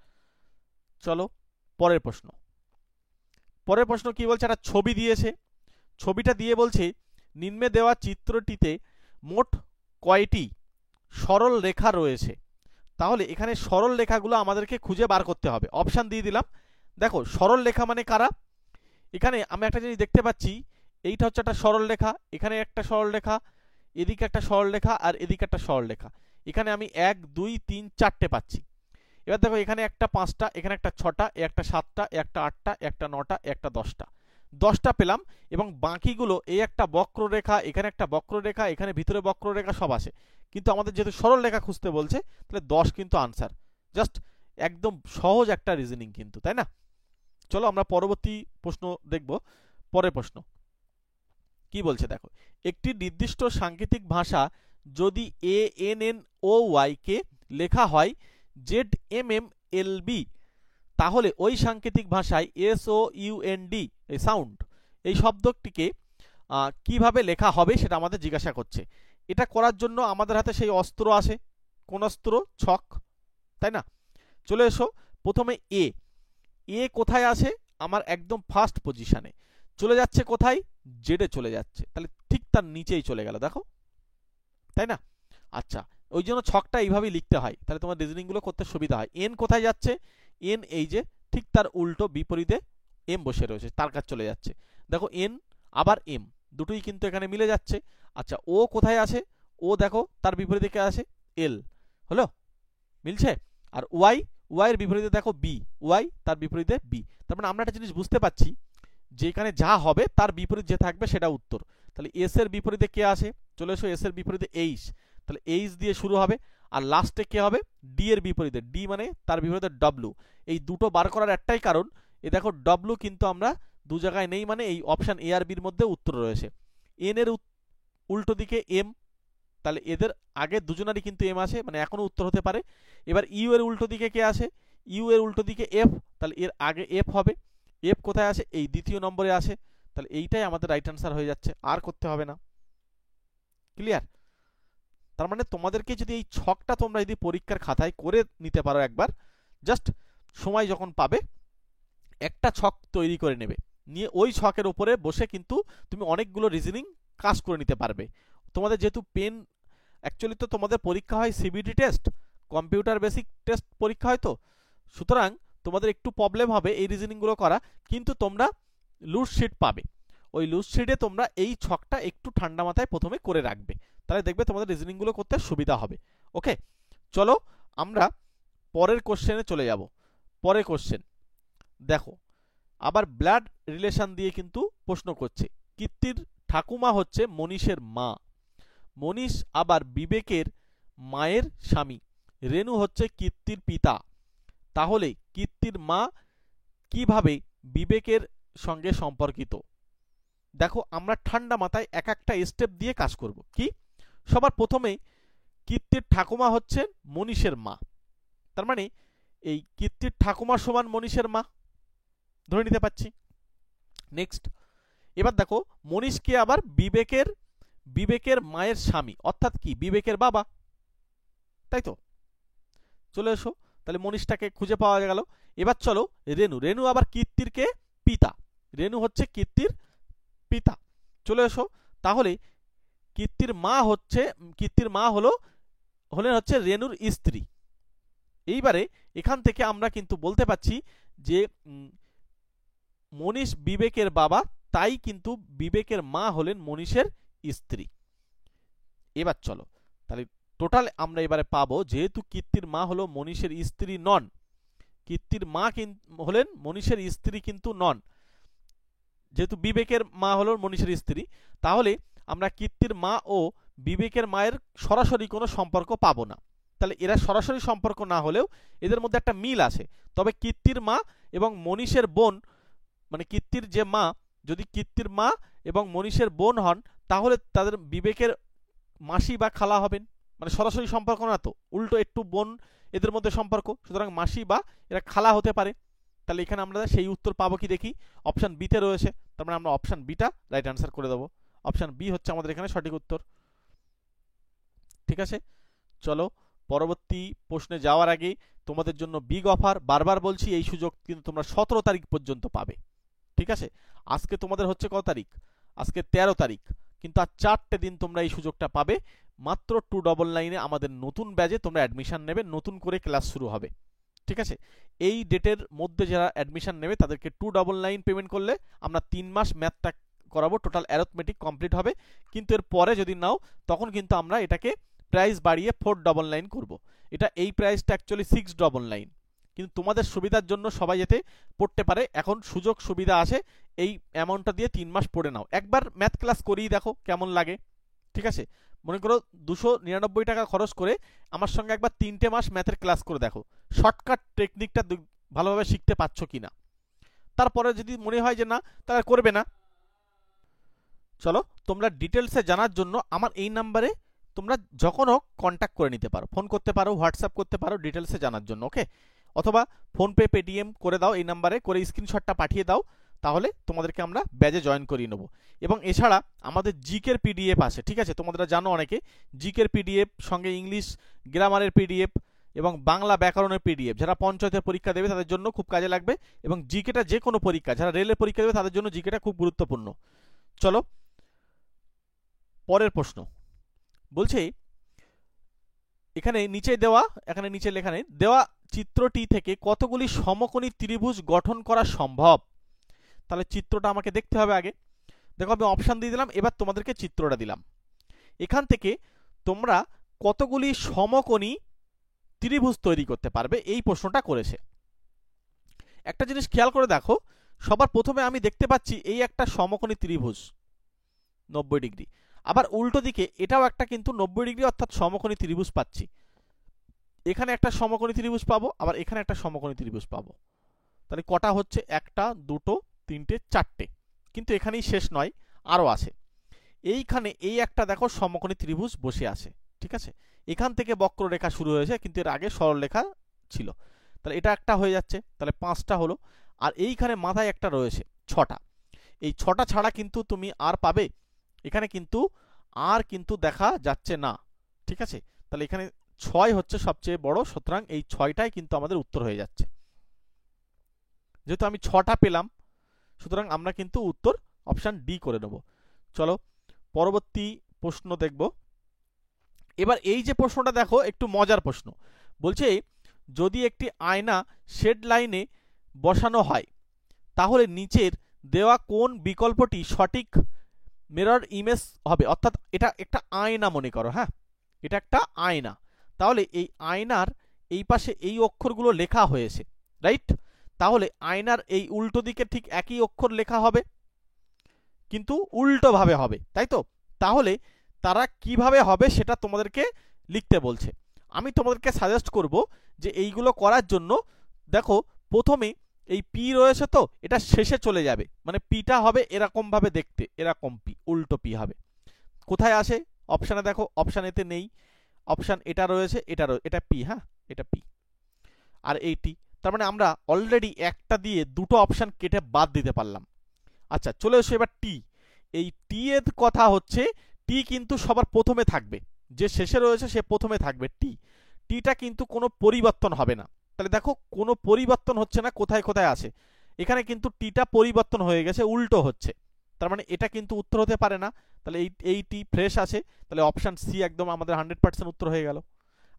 চলো পরের প্রশ্ন। পরের প্রশ্ন কি বলছে, একটা ছবি দিয়েছে, ছবিটা দিয়ে বলছে নিম্নে দেওয়া চিত্রটিতে মোট কয়টি সরল রেখা রয়েছে। তাহলে এখানে সরল রেখাগুলো আমাদেরকে খুঁজে বার করতে হবে, অপশন দিয়ে দিলাম। দেখো সরল রেখা মানে কারা, এখানে আমি একটা জিনিস দেখতে পাচ্ছি, এইটা হচ্ছে একটা সরল রেখা, এখানে একটা সরল রেখা, এদিকে একটা সরল রেখা আর এদিকে একটা সরল রেখা, এখানে আমি 1 2 3 4টে পাচ্ছি। এবার দেখো এখানে একটা 5টা, এখানে একটা 6টা, একটা 7টা, একটা 8টা, একটা 9টা, একটা 10টা পেলাম, এবং বাকিগুলো এই একটা বক্ররেখা, এখানে একটা বক্ররেখা, এখানে ভিতরে বক্ররেখা সব আছে, কিন্তু আমাদের যেহেতু সরল রেখা খুঁজতে বলছে তাহলে 10 কিন্তু আনসার। জাস্ট একদম সহজ একটা রিজনিং কিন্তু, তাই না? চলো আমরা পরবর্তী প্রশ্ন দেখব। পরের প্রশ্ন কি বলছে দেখো, একটি নির্দিষ্ট সাংকেতিক ভাষা যদি ANNOY কে লেখা হয় ZMMLB, তাহলে ওই সাংকেতিক ভাষায় SOUND এই সাউন্ড এই শব্দটিকে কিভাবে লেখা হবে সেটা আমাদের জিজ্ঞাসা করছে। এটা করার জন্য আমাদের হাতে সেই অস্ত্র আছে, কোন অস্ত্র? ছক, তাই না? চলে এসো, প্রথমে এ কোথায় আছে? আমার একদম ফার্স্ট পজিশনে চলে যাচ্ছে, কোথায়? জেডে চলে যাচ্ছে, তাহলে ঠিক তার নিচেই চলে গেল, দেখো, তাই না? আচ্ছা ওই জন্য ছকটা এইভাবেই লিখতে হয়, তাহলে তোমার রিজনিংগুলো করতে সুবিধা হয়। এন কোথায় যাচ্ছে? এন এই যে, ঠিক তার উল্টো বিপরীতে এম বসে রয়েছে, তার কাছে চলে যাচ্ছে, দেখো এন আবার এম দুটোই কিন্তু এখানে মিলে যাচ্ছে। আচ্ছা ও কোথায় আছে? ও দেখো তার বিপরীতে কে আছে? এল, হলো, মিলছে। আর ওয়াই, ওয়াই এর বিপরীতে দেখো বি, ওয়াই তার বিপরীতে বি, তার মানে আমরা একটা জিনিস বুঝতে পারছি যে এখানে যা হবে তার বিপরীত যে থাকবে সেটা উত্তর। তাহলে এস এর বিপরীতে কে আসে? চলে এসো, এস এর বিপরীতে এইচ, তাহলে এইচ দিয়ে শুরু হবে, আর লাস্টে কে হবে? ডি এর বিপরীতে, ডি মানে তার বিপরীতে ডব্লু। এই দুটো বার করার একটাই কারণ, এই দেখো ডব্লু কিন্তু আমরা দু জায়গায় নেই, মানে এই অপশন এ আর বির মধ্যে উত্তর রয়েছে। এন এর উল্টো দিকে এম, তাহলে এদের আগে দুজনারই কিন্তু এম আছে, মানে এখনো উত্তর হতে পারে। এবার ইউ এর উল্টো দিকে কে আছে? ইউ এর উল্টো দিকে এফ, তাহলে এর আগে এফ হবে। এফ কোথায় আছে? এই দ্বিতীয় নম্বরে আছে। তাহলে এইটাই আমাদের রাইট অ্যান্সার হয়ে যাচ্ছে, আর করতে হবে না। ক্লিয়ার? তার মানে তোমাদেরকে যদি এই ছকটা তোমরা যদি পরীক্ষার খাতায় করে নিতে পারো একবার, জাস্ট সময় যখন পাবে একটা ছক তৈরি করে নেবে, নিয়ে ওই ছকের উপরে বসে কিন্তু তুমি অনেকগুলো রিজনিং কাজ করে নিতে পারবে। তোমাদের যেহেতু পেন, অ্যাকচুয়ালি তো তোমাদের পরীক্ষা হয় CBT test, computer basic test পরীক্ষা হয়, তো সুতরাং তোমাদের একটু প্রবলেম হবে এই রিজনিংগুলো করা, কিন্তু তোমরা লুজ শিট পাবে। ওই লুজ শিটে তোমরা এই ছকটা একটু ঠান্ডা মাথায় প্রথমে করে রাখবে, তাহলে দেখবে তোমাদের রিজনিংগুলো করতে সুবিধা হবে। ওকে, চলো আমরা পরের কোশ্চেনে চলে যাব। পরের কোশ্চেন দেখো, আবার ব্লাড রিলেশন দিয়ে কিন্তু প্রশ্ন করছে। কীর্তির ঠাকুমা হচ্ছে মনীষের মা, মনীষ আবার বিবেকের মায়ের স্বামী, রেণু হচ্ছে কীর্তির পিতা, তাহলে কীর্তির মা কিভাবে বিবেকের সঙ্গে সম্পর্কিত? দেখো আমরা ঠান্ডা মাথায় এক একটা স্টেপ দিয়ে কাজ করব। কি? সবার প্রথমে কীর্তির ঠাকুমা হচ্ছে মনীষের মা, তার মানে এই কীর্তির ঠাকুমা সমান মনীষের মা ধরে নিতে পারছি। নেক্সট, এবার দেখো মনীষকে আবার বিবেকের মায়ের স্বামী, অর্থাৎ কি? বিবেকের বাবা, তাই তো? চলে এসো, তাহলে মনীষটাকে খুঁজে পাওয়া গেল। এবার চলো রেণু আবার কীর্তির কে? পিতা, রেণু হচ্ছে কীর্তির পিতা। চলে এসো, তাহলে কীর্তির মা হলেন হচ্ছে রেণুর স্ত্রী। এইবারে এখান থেকে আমরা কিন্তু বলতে পারছি যে মনীষ বিবেকের বাবা, তাই কিন্তু বিবেকের মা হলেন মনীষের স্ত্রী। এবার চলো, তাহলে টোটাল আমরা এবারে পাবো, যেহেতু কীর্তির মা হলো মনীষের স্ত্রী নন, কীর্তির মা হলেন মনীষের স্ত্রী কিন্তু নন, যেহেতু বিবেকের মা হলো মনীষের স্ত্রী, তাহলে আমরা কীর্তির মা ও বিবেকের মায়ের সরাসরি কোনো সম্পর্ক পাবো না। তাহলে এরা সরাসরি সম্পর্ক না হলেও এদের মধ্যে একটা মিল আছে। তবে কীর্তির মা এবং মনীষের বোন, মানে কীর্তির যে মা, যদি কীর্তির মা এবং মনীষের বোন হন, তাহলে তাদের বিবেকের মাসি বা খালা হবেন, মানে সরাসরি সম্পর্ক না, তো উল্টো একটু বোন এদের মধ্যে সম্পর্ক, সুতরাং মাসি বা এরা খালা হতে পারে। তাহলে এখানে আমরা সেই উত্তর পাবো কি দেখি? অপশন বিতে রয়েছে, তার মানে আমরা অপশন বিটা রাইট অ্যান্সার করে দেবো। অপশন বি হচ্ছে আমাদের এখানে সঠিক উত্তর। ঠিক আছে, চলো পরবর্তী প্রশ্নে যাওয়ার আগে তোমাদের জন্য বিগ অফার, বারবার বলছি এই সুযোগ কিন্তু তোমরা 17 তারিখ পর্যন্ত পাবে। ঠিক আছে, আজকে তোমাদের হচ্ছে কত তারিখ? আজকে 13 তারিখ, কিন্তু আর 4টে দিন তোমরা এই সুযোগটা পাবে। মাত্র 299 আমাদের নতুন ব্যাচে তোমরা অ্যাডমিশন নেবে, নতুন করে ক্লাস শুরু হবে। ঠিক আছে, এই ডেটের মধ্যে যারা অ্যাডমিশন নেবে তাদেরকে 299 পেমেন্ট করলে আমরা 3 মাস ম্যাথটা করাবো, টোটাল অ্যারথমেটিক কমপ্লিট হবে। কিন্তু এর পরে যদি নাও, তখন কিন্তু আমরা এটাকে প্রাইস বাড়িয়ে 499 করব। এই প্রাইসটা অ্যাকচুয়ালি 699, কিন্তু তোমাদের সুবিধার জন্য সবাই যাতে পড়তে পারে, এখন সুযোগ সুবিধা আছে, এই অ্যামাউন্টটা দিয়ে 3 মাস পড়ে নাও, একবার ম্যাথ ক্লাস করিয়ে দেখো কেমন লাগে। ঠিক আছে, মনে করো 299 টাকা খরচ করে আমার সঙ্গে একবার 3টে মাস ম্যাথের ক্লাস করে দেখো, শর্টকাট টেকনিকটা ভালোভাবে শিখতে পারছো কিনা। তারপরে যদি মনে হয় যে না, তাহলে করবে না। চলো, তোমরা ডিটেলসে জানার জন্য আমার এই নাম্বারে তোমরা যখন হোক কন্ট্যাক্ট করে নিতে পারো, ফোন করতে পারো, হোয়াটসঅ্যাপ করতে পারো ডিটেলসে জানার জন্য। ওকে, অথবা ফোনপে, পেটিএম করে দাও, এই নাম্বারে করে স্ক্রিনশটটা পাঠিয়ে দাও, তাহলে তোমাদেরকে আমরা ব্যাচে জয়েন করিয়ে নেবো। এবং এছাড়া আমাদের জিকের পিডিএফ আছে। ঠিক আছে, তোমরা জানো অনেকে জিকের পিডিএফ, সঙ্গে ইংলিশ গ্রামারের পিডিএফ এবং বাংলা ব্যাকরণের পিডিএফ, যারা পঞ্চায়েতের পরীক্ষা দেবে তাদের জন্য খুব কাজে লাগবে, এবং জিকেটা যে কোনো পরীক্ষা, যারা রেলের পরীক্ষা দেবে তাদের জন্য জিকেটা খুব গুরুত্বপূর্ণ। চলো পরের প্রশ্ন বলছে, এখানে নিচে লেখা নেই, দেওয়া চিত্রটি থেকে কতগুলি সমকোণী ত্রিভুজ গঠন করা সম্ভব? তাহলে চিত্রটা আমাকে দেখতে হবে আগে। দেখো আমি অপশন দিয়ে দিলাম, এবার তোমাদেরকে চিত্রটা দিলাম। এখান থেকে তোমরা কতগুলি সমকোণী ত্রিভুজ তৈরি করতে পারবে, এই প্রশ্নটা করেছে। একটা জিনিস খেয়াল করে দেখো, সবার প্রথমে আমি দেখতে পাচ্ছি এই একটা সমকোণী ত্রিভুজ 90 ডিগ্রি, আবার উল্টো দিকে এটাও একটা কিন্তু 90 ডিগ্রি, অর্থাৎ সমকোণী ত্রিভুজ পাচ্ছি। এখানে একটা সমকোণী ত্রিভুজ পাবো, আবার এখানে একটা সমকোণী ত্রিভুজ পাবো। তাহলে কটা হচ্ছে? 1, 2, 3, 4টে। কিন্তু এখানেই শেষ নয়, আরও আছে। এইখানে এই একটা দেখো সমকোণী ত্রিভুজ বসে আছে, ঠিক আছে, এখান থেকে বক্ররেখা শুরু হয়েছে কিন্তু এর আগে সরলরেখা ছিল, তাহলে এটা একটা হয়ে যাচ্ছে, তাহলে 5টা হলো। আর এইখানে মাথায় একটা রয়েছে 6টা, এই 6টা ছাড়া কিন্তু তুমি আর পাবে, এখানে কিন্তু আর কিন্তু দেখা যাচ্ছে না, ঠিক আছে, তাহলে এখানে 6 হচ্ছে সবচেয়ে বড়, সুতরাং এই 6টাই কিন্তু আমাদের উত্তর হয়ে যাচ্ছে। যেহেতু আমি 6টা পেলাম, সুতরাং আমরা কিন্তু উত্তর অপশান ডি করে নেব। চলো পরবর্তী প্রশ্ন দেখব। এবার এই যে প্রশ্নটা দেখো একটু মজার প্রশ্ন, বলছে যদি একটি আয়না শেড লাইনে বসানো হয় তাহলে নিচের দেওয়া কোন বিকল্পটি সঠিক মিরর ইমেজ হবে, অর্থাৎ এটা একটা আয়না মনে করো, হ্যাঁ এটা একটা আয়না, তাহলে এই আয়নার এই পাশে এই অক্ষরগুলো লেখা হয়েছে, রাইট, তাহলে আয়নার এই উল্টো দিকে ঠিক একই অক্ষর লেখা হবে কিন্তু উল্টো ভাবে হবে, তাই তো, তাহলে তারা কিভাবে হবে সেটা তোমাদেরকে লিখতে বলছে। আমি তোমাদেরকে সাজেস্ট করব যে এইগুলো করার জন্য দেখো প্রথমে এই পি রয়েছে তো এটা শেষে চলে যাবে, মানে পিটা হবে এরকম ভাবে দেখতে, এরকম পি, উল্টো পি হবে। কোথায় আসে অপশানে দেখো, অপশান এতে নেই, অপশান এটা রয়েছে, এটা পি, হ্যাঁ এটা পি আর এইটি, তার মানে আমরা অলরেডি একটা দিয়ে দুটো অপশান কেটে বাদ দিতে পারলাম। আচ্ছা চলে এসো এবার টি, এই টি এর কথা হচ্ছে টি কিন্তু সবার প্রথমে থাকবে, যে শেষে রয়েছে সে প্রথমে থাকবে, টিটা কিন্তু কোনো পরিবর্তন হবে না, তাহলে দেখো কোনো পরিবর্তন হচ্ছে না, কোথায় কোথায় আছে, এখানে কিন্তু টিটা পরিবর্তন হয়ে গেছে, উল্টো হচ্ছে, তার মানে এটা কিন্তু উত্তর হতে পারে না, তাহলে এই টি ফ্রেশ আছে, তাহলে অপশান সি একদম আমাদের 100% উত্তর হয়ে গেল।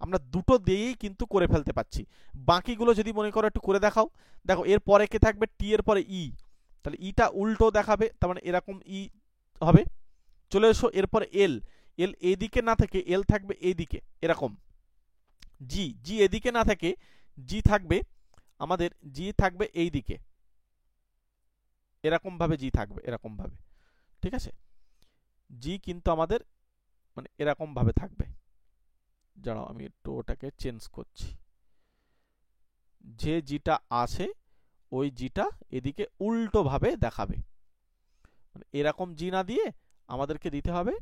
আমরা দুটো দিয়েই কিন্তু করে ফেলতে পারছি, বাকিগুলো যদি মনে করো একটু করে দেখাও। দেখো এর পরে কে থাকবে, টি এর পরে ই, তাহলে ইটা উল্টো দেখাবে, তার মানে এরকম ই হবে। চলে এসো এরপরে এল, এল এদিকে না থেকে এল থাকবে এইদিকে এরকম, জি, জি এদিকে না থেকে জি থাকবে আমাদের, জি থাকবে এই দিকে এরকম ভাবে, জি থাকবে এরকম ভাবে, ঠিক আছে, জি কিন্তু আমাদের মানে এরকম ভাবে থাকবে, জানো আমি একটু ওটাকে চেঞ্জ করছি, যে জিটা আছে ওই জিটা এদিকে উল্টো ভাবে দেখাবে, মানে এরকম জি না দিয়ে আমাদেরকে দিতে হবে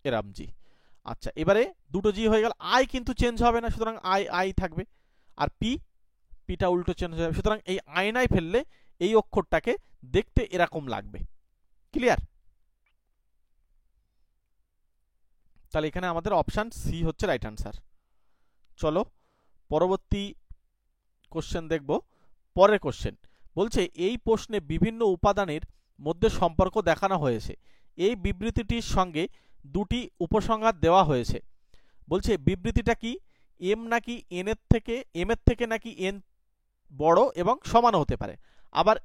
এরম জি। আচ্ছা এবারে দুটো জি হয়ে গেল, আই কিন্তু চেঞ্জ হবে না, সুতরাং আই আই থাকবে, আর পিটা উল্টো চেঞ্জ হয়ে যাবে, সুতরাং এই আয়নায় ফেললে এই অক্ষরটাকে দেখতে এরকম লাগবে, ক্লিয়ার। তাহলে এখানে আমাদের অপশান সি হচ্ছে রাইট আনসার। চলো পরবর্তী কোশ্চেন দেখব। পরের কোশ্চেন বলছে এই প্রশ্নে বিভিন্ন উপাদানের মধ্যে সম্পর্ক দেখানো হয়েছে, এই বিবৃতিটির সঙ্গে দুটি উপসংহার দেওয়া হয়েছে। বলছে বিবৃতিটা কি, এম নাকি এন এর থেকে, এম এর থেকে নাকি এন বড় এবং সমান হতে পারে, আবার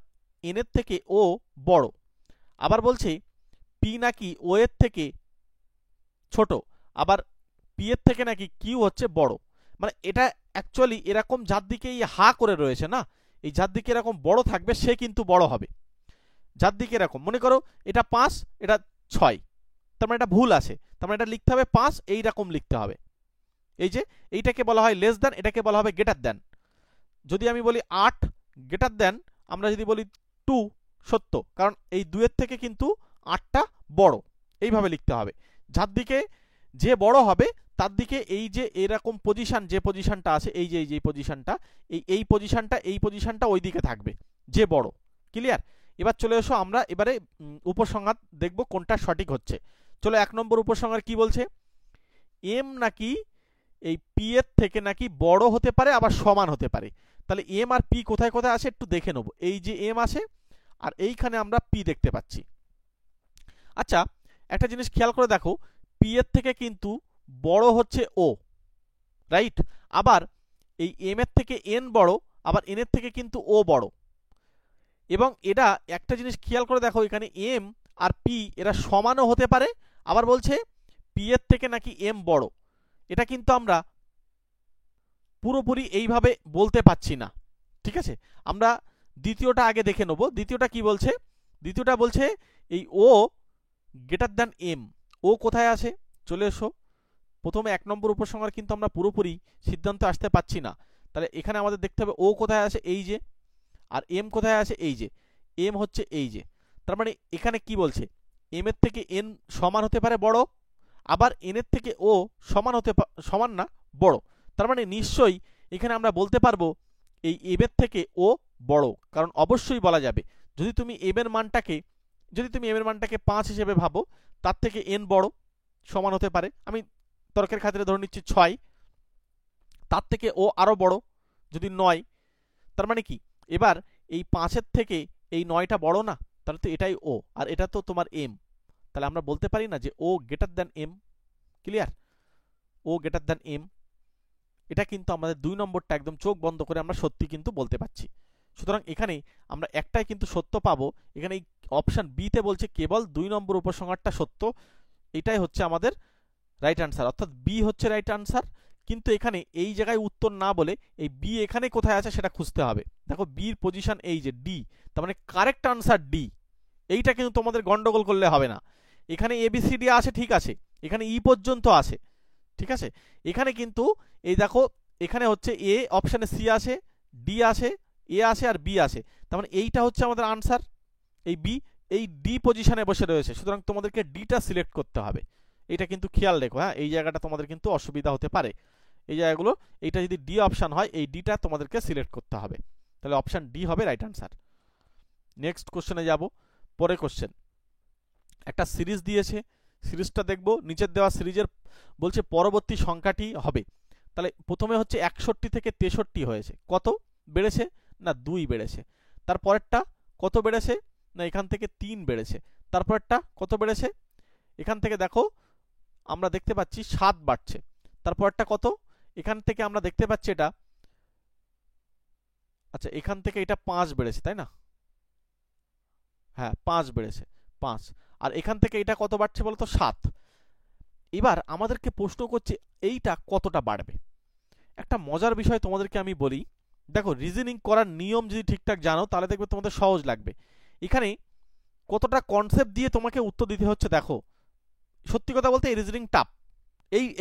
এন এর থেকে ও বড়, আবার বলছে পি নাকি ও এর থেকে ছোট, আবার পি এর থেকে নাকি কিউ হচ্ছে বড়। মানে এটা অ্যাকচুয়ালি এরকম যার দিকে এই হা করে রয়েছে না, এই যার দিকে এরকম বড় থাকবে সে কিন্তু বড় হবে, যার দিকে এরকম মনে করো এটা 5 এটা 6, তার মানে এটা ভুল আছে, তার মানে এটা লিখতে হবে 5 এইরকম লিখতে হবে, এই যে এইটাকে বলা হয় লেস দ্যান, এটাকে বলা হবে গ্রেটার দ্যান। যদি আমি বলি 8 গ্রেটার দ্যান, আমরা যদি বলি 2 সত্য, কারণ এই 2 এর থেকে কিন্তু 8টা বড়, এইভাবে লিখতে হবে, যার দিকে যে বড় হবে তার দিকে এই যে এরকম পজিশন, যে পজিশনটা আছে এই যে পজিশনটা, এই পজিশনটা ওই দিকে থাকবে যে বড়, ক্লিয়ার। এবার চলে এসো আমরা এবারে উপসংহার দেখব কোনটা সঠিক হচ্ছে। চলো 1 নম্বর উপসংহার কি বলছে, এম নাকি এই পি এর থেকে নাকি বড় হতে পারে আবার সমান হতে পারে, তাহলে এম আর পি কোথায় কোথায় আছে একটু দেখে নেব, এই যে এম আছে আর এইখানে আমরা পি দেখতে পাচ্ছি। আচ্ছা একটা জিনিস খেয়াল করে দেখো, পি এর থেকে কিন্তু বড় হচ্ছে ও, রাইট, আবার এই এম এর থেকে এন বড়, আবার এন এর থেকে কিন্তু ও বড়, এবং এটা একটা জিনিস খেয়াল করে দেখো এখানে এম আর পি এরা সমানও হতে পারে, আবার বলছে পি এর থেকে নাকি এম বড়, এটা কিন্তু আমরা পুরোপুরি এইভাবে বলতে পাচ্ছি না, ঠিক আছে, আমরা দ্বিতীয়টা আগে দেখে নেব। দ্বিতীয়টা কি বলছে, দ্বিতীয়টা বলছে এই ও গ্রেটার দ্যান এম, ও কোথায় আছে, চলে এসো প্রথমে 1 নম্বর উপসংহার কিন্তু আমরা পুরোপুরি সিদ্ধান্ত আসতে পাচ্ছি না, তাহলে এখানে আমাদের দেখতে হবে ও কোথায় আছে এই যে, আর এম কোথায় আছে এই যে, এম হচ্ছে এই যে, তার মানে এখানে কি বলছে, এম এর থেকে এন সমান হতে পারে বড়, আবার এন এর থেকে ও সমান না বড়। তার মানে নিশ্চয়ই এখানে আমরা বলতে পারবো এই এম এর থেকে ও বড়, কারণ অবশ্যই বলা যাবে যদি তুমি এম এর মানটাকে 5 হিসেবে ভাবো, তার থেকে এন বড় সমান হতে পারে। আমি তর্কের খাতিরে ধরে নিচ্ছি 6, তার থেকে ও আরো বড় যদি 9। তার মানে কি, এবার এই 5-এর থেকে এই 9টা বড় না, তাহলে তো এটাই ও, আর এটা তো তোমার এম। তাহলে আমরা বলতে পারি না যে ও গ্রেটার দ্যান এম। ক্লিয়ার? ও গ্রেটার দ্যান এম, এটা কিন্তু আমাদের 2 নম্বরটা একদম চোখ বন্ধ করে আমরা সত্যি কিন্তু বলতে পারছি। সুতরাং এখানে আমরা একটাই কিন্তু সত্য পাবো। এখানে এই অপশন বি তে বলছে কেবল 2 নম্বর উপসংহারটা সত্য, এটাই হচ্ছে আমাদের রাইট আনসার, অর্থাৎ বি হচ্ছে রাইট আনসার। কিন্তু এখানে এই জায়গায় উত্তর না বলে এই বি এখানে কোথায় আছে সেটা খুঁজতে হবে। দেখো বির পজিশন এই যে ডি, তার মানে কারেক্ট আনসার ডি। এইটা কিন্তু তোমাদের গন্ডগোল করলে হবে না। এখানে এবিসিডি আছে, ঠিক আছে, এখানে ই পর্যন্ত আছে, ঠিক আছে। এখানে কিন্তু এই দেখো, এখানে হচ্ছে এ অপশানে সি আছে, ডি আছে, এ আছে আর বি আছে, তার মানে এইটা হচ্ছে আমাদের আনসার। এই বি এই ডি পজিশনে বসে রয়েছে, সুতরাং তোমাদেরকে ডিটা সিলেক্ট করতে হবে। এটা কিন্তু খেয়াল রেখো, হ্যাঁ, এই জায়গাটা তোমাদের কিন্তু অসুবিধা হতে পারে। এই জায়গাগুলো, এইটা যদি ডি অপশান হয়, এই ডিটা তোমাদেরকে সিলেক্ট করতে হবে, তাহলে অপশান ডি হবে রাইট আনসার। নেক্সট কোশ্চেনে যাব। পরে কোশ্চেন, একটা সিরিজ দিয়েছে, সিরিজটা দেখব। নিচের দেওয়া সিরিজের বলছে পরবর্তী সংখ্যাটি হবে। তাহলে প্রথমে হচ্ছে 61 থেকে 63 হয়েছে, কত বেড়েছে না 2 বেড়েছে। তারপরেরটা কত বেড়েছে না এখান থেকে 3 বেড়েছে। তারপরেরটা কত বেড়েছে, এখান থেকে দেখো আমরা দেখতে পাচ্ছি 7 বাড়ছে। তারপরেরটা কত, এখান থেকে আমরা দেখতে পাচ্ছি এটা, আচ্ছা এখান থেকে এটা 5 বেড়েছে, তাই না? হ্যাঁ 5 বেড়েছে, 5। আর এখান থেকে এটা কত বাড়ছে বলতো, 7। এবার আমাদেরকে প্রশ্ন করছে এইটা কতটা বাড়বে। একটা মজার বিষয় তোমাদেরকে আমি বলি, দেখো রিজনিং করার নিয়ম যদি ঠিকঠাক জানো তাহলে দেখবে তোমাদের সহজ লাগবে। এখানে কতটা কনসেপ্ট দিয়ে তোমাকে উত্তর দিতে হচ্ছে। দেখো সত্যি কথা বলতে এই রিজনিং টাফ,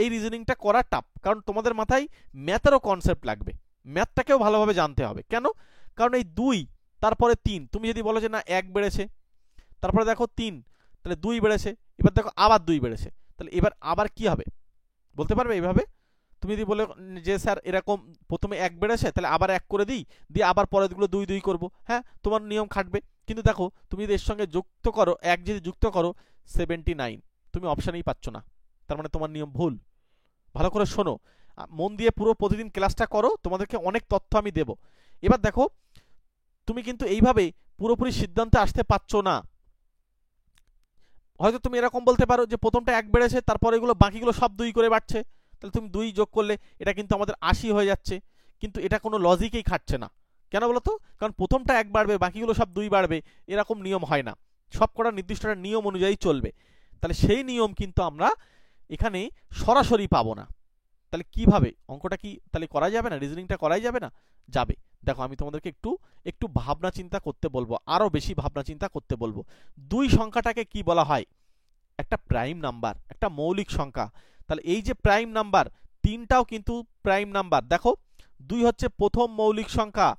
এই রিজনিংটা করা টাফ, কারণ তোমাদের মাথায় ম্যাথেরও কনসেপ্ট লাগবে, ম্যাথটাকেও ভালোভাবে জানতে হবে। কেন? কারণ এই 2 তারপরে 3, তুমি যদি বলো যে না 1 বেড়েছে, তারপরে দেখো 3, তাহলে 2 বেড়েছে, এবার দেখো আবার 2 বেড়েছে, তাহলে এবার আবার কি হবে বলতে পারবে? এইভাবে তুমি যদি বলে যে স্যার এরকম প্রথমে 1 বেড়েছে, তাহলে আবার 1 করে দিই, দিয়ে আবার পরেরগুলো 2 2 করবো, হ্যাঁ তোমার নিয়ম খাটবে। কিন্তু দেখো তুমি যদি এর সঙ্গে যুক্ত করো, 1 যদি যুক্ত করো 79, তুমি অপশানেই পাচ্ছ না, তার মানে তোমার নিয়ম ভুল। ভালো করে শোনো, মন দিয়ে পুরো প্রতিদিন ক্লাসটা করো, তোমাদেরকে অনেক তথ্য আমি দেব। এবার দেখো তুমি কিন্তু এইভাবে পুরোপুরি সিদ্ধান্তে আসতে পারছো না। হয়তো তুমি এরকম বলতে পারো যে প্রথমটা 1 বেড়েছে, তারপর এগুলো বাকিগুলো সব 2 করে বাড়ছে, তাহলে তুমি 2 যোগ করলে এটা কিন্তু আমাদের 80 হয়ে যাচ্ছে। কিন্তু এটা কোনো লজিকেই খাটছে না। কেন বলো তো? কারণ প্রথমটা 1 বাড়বে, বাকিগুলো সব 2 বাড়বে, এরকম নিয়ম হয় না। সব কটা নির্দিষ্ট একটা নিয়ম অনুযায়ী চলবে। তাহলে সেই নিয়ম কিন্তু আমরা এখানে সরাসরি পাবো না। তাহলে কিভাবে অঙ্কটা কি তাহলে করা যাবে না? রিজনিংটা করাই যাবে না? যাবে। দেখো আমি তোমাদেরকে একটু ভাবনা চিন্তা করতে বলবো, আরো বেশি ভাবনা চিন্তা করতে বলবো। 2 সংখ্যাটাকে কি বলা হয়? একটা প্রাইম নাম্বার, একটা মৌলিক সংখ্যা। তাহলে এই যে প্রাইম নাম্বার, 3টাও কিন্তু প্রাইম নাম্বার। দেখো 2 হচ্ছে প্রথম মৌলিক সংখ্যা,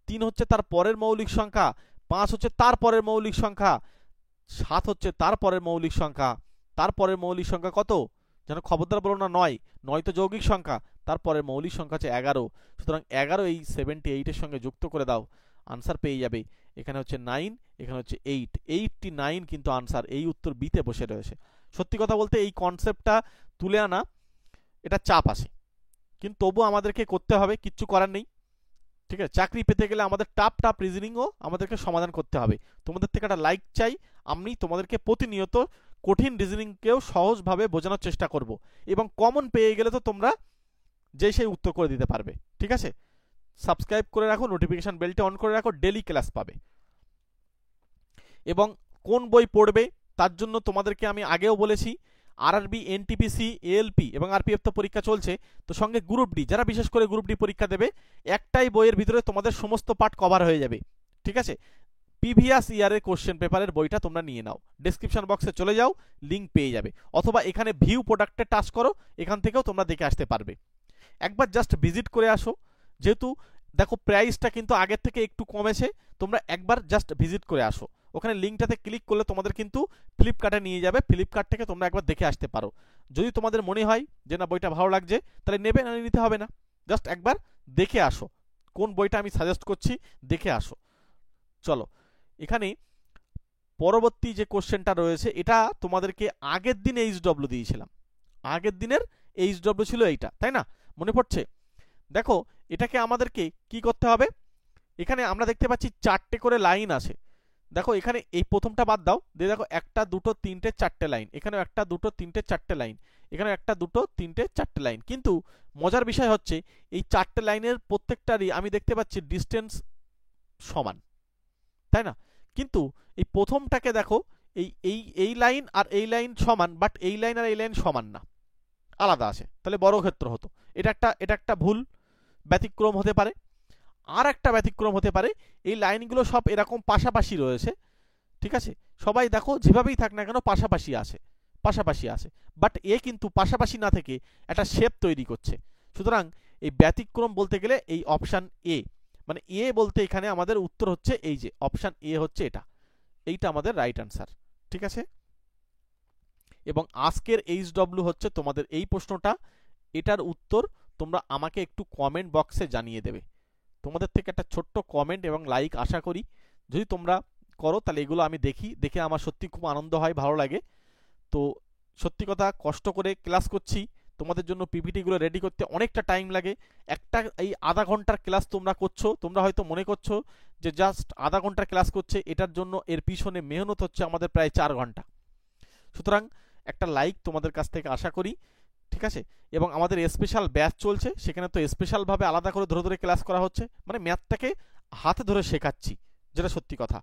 3 হচ্ছে তার পরের মৌলিক সংখ্যা, 5 হচ্ছে তার পরের মৌলিক সংখ্যা, 7 হচ্ছে তার পরের মৌলিক সংখ্যা। তারপরের মৌলিক সংখ্যা কত? যেন খবরদার বলো না 9, 9 তো যৌগিক সংখ্যা। তারপরে মৌলিক সংখ্যা হচ্ছে 11। সুতরাং 11 এই 78 এর সঙ্গে যুক্ত করে দাও, আনসার পেয়ে যাবে। এখানে হচ্ছে 9, এখানে হচ্ছে 8, 89 কিন্তু আনসার। এই উত্তর বিতে বসে রয়েছে। সত্যি কথা বলতে এই কনসেপ্টটা তুলে আনা এটা চাপ আসে, কিন্তু তবু আমাদেরকে করতে হবে, কিচ্ছু করার নেই। ঠিক আছে, চাকরি পেতে গেলে আমাদের টাফ রিজনিংও আমাদেরকে সমাধান করতে হবে। তোমাদের থেকে একটা লাইক চাই। আমি তোমাদেরকে প্রতিনিয়ত কঠিন রিজনিংকেও সহজভাবে বোঝানোর চেষ্টা করব, এবং কমন পেয়ে গেলে তো তোমরা যে সেই উত্তর করে দিতে পারবে। ঠিক আছে, সাবস্ক্রাইব করে রাখো, নোটিফিকেশন বেলটা অন করে রাখো, ডেলি ক্লাস পাবে। এবং কোন বই পড়বে তার জন্য তোমাদেরকে আমি আগেও বলেছি, আরআরবি, এনটিপিসি, এএলপি এবং আরপিএফ তো পরীক্ষা চলছে, তো সঙ্গে গ্রুপ ডি, যারা বিশেষ করে গ্রুপ ডি পরীক্ষা দেবে, একটাই বইয়ের ভিতরে তোমাদের সমস্ত পার্ট কভার হয়ে যাবে। ঠিক আছে, প্রিভিয়াস ইয়ারের কোশ্চেন পেপারের বইটা তোমরা নিয়ে নাও, ডেসক্রিপশন বক্সে চলে যাও, লিঙ্ক পেয়ে যাবে, অথবা এখানে ভিউ প্রোডাক্টে টাচ করো, এখান থেকেও তোমরা দেখে আসতে পারবে। একবার জাস্ট ভিজিট করে আসো, যেহেতু দেখো প্রাইসটা কিন্তু আগের থেকে একটু কমেছে, তোমরা একবার জাস্ট ভিজিট করে আসো, ওখানে লিঙ্কটাতে ক্লিক করলে তোমাদের কিন্তু ফ্লিপকার্টে নিয়ে যাবে, ফ্লিপকার্ট থেকে তোমরা একবার দেখে আসতে পারো। যদি তোমাদের মনে হয় যে না বইটা ভালো লাগছে তাহলে নেবে, না নিতে হবে না, জাস্ট একবার দেখে আসো কোন বইটা আমি সাজেস্ট করছি, দেখে আসো। চলো এখানে পরবর্তী যে কোশ্চেনটা রয়েছে এটা তোমাদেরকে আগের দিন এইচডব্লিউ দিয়েছিলাম, আগের দিনের এইচডব্লিউ ছিল এইটা, তাই না? মনে পড়ছে? দেখো এটাকে আমাদেরকে কি করতে হবে, এখানে আমরা দেখতে পাচ্ছি 4টে করে লাইন আছে। দেখো এখানে এই প্রথমটা বাদ দাও, দিয়ে দেখো 1 2 3 4টে লাইন, এখানে 1 2 3 4টে লাইন, এখানে 1 2 3 4টে লাইন। কিন্তু মজার বিষয় হচ্ছে এই 4টে লাইনের প্রত্যেকটারই আমি দেখতে পাচ্ছি ডিস্টেন্স সমান, তাই না? কিন্তু এই প্রথমটাকে দেখো এই এই এই লাইন আর এই লাইন সমান, বাট এই লাইন আর এই লাইন সমান না, আলাদা আছে, তাহলে বর্গক্ষেত্র হতো। এটা একটা ভুল ব্যতিক্রম হতে পারে। আর একটা ব্যতিক্রম হতে পারে এই লাইনগুলো সব এরকম পাশাপাশি রয়েছে, ঠিক আছে? সবাই দেখো যেভাবেই থাক না কেন পাশাপাশি আছে, পাশাপাশি আছে, বাট এ কিন্তু পাশাপাশি না থেকে একটা শেপ তৈরি করছে। সুতরাং এই ব্যতিক্রম বলতে গেলে এই অপশান এ, মানে এ বলতে এখানে আমাদের উত্তর হচ্ছে এই যে অপশান এ হচ্ছে এটা, এইটা আমাদের রাইট আনসার, ঠিক আছে? এবং আজকের এইচডব্লিউ হচ্ছে তোমাদের এই প্রশ্নটা, এটার উত্তর তোমরা আমাকে একটু কমেন্ট বক্সে জানিয়ে দেবে। তোমাদের থেকে একটা ছোট্ট কমেন্ট এবং লাইক আশা করি, যদি তোমরা করো তাহলে এগুলো আমি দেখি, দেখে আমার সত্যি খুব আনন্দ হয়, ভালো লাগে। তো সত্যি কথা কষ্ট করে ক্লাস করছি, তোমাদের জন্য পিপিটিগুলো রেডি করতে অনেকটা টাইম লাগে। একটা এই আধা ঘন্টার ক্লাস তোমরা করছো, তোমরা হয়তো মনে করছো যে জাস্ট আধা ঘন্টার ক্লাস করছে, এটার জন্য এর পিছনে মেহনত হচ্ছে আমাদের প্রায় 4 ঘন্টা। সুতরাং একটা লাইক তোমাদের কাছ থেকে আশা করি, ঠিক আছে? এবং আমাদের স্পেশাল ব্যাচ চলছে, সেখানে তো স্পেশালভাবে আলাদা করে ধরে ধরে ক্লাস করা হচ্ছে, মানে ম্যাথটাকে হাতে ধরে শেখাচ্ছি, যেটা সত্যি কথা।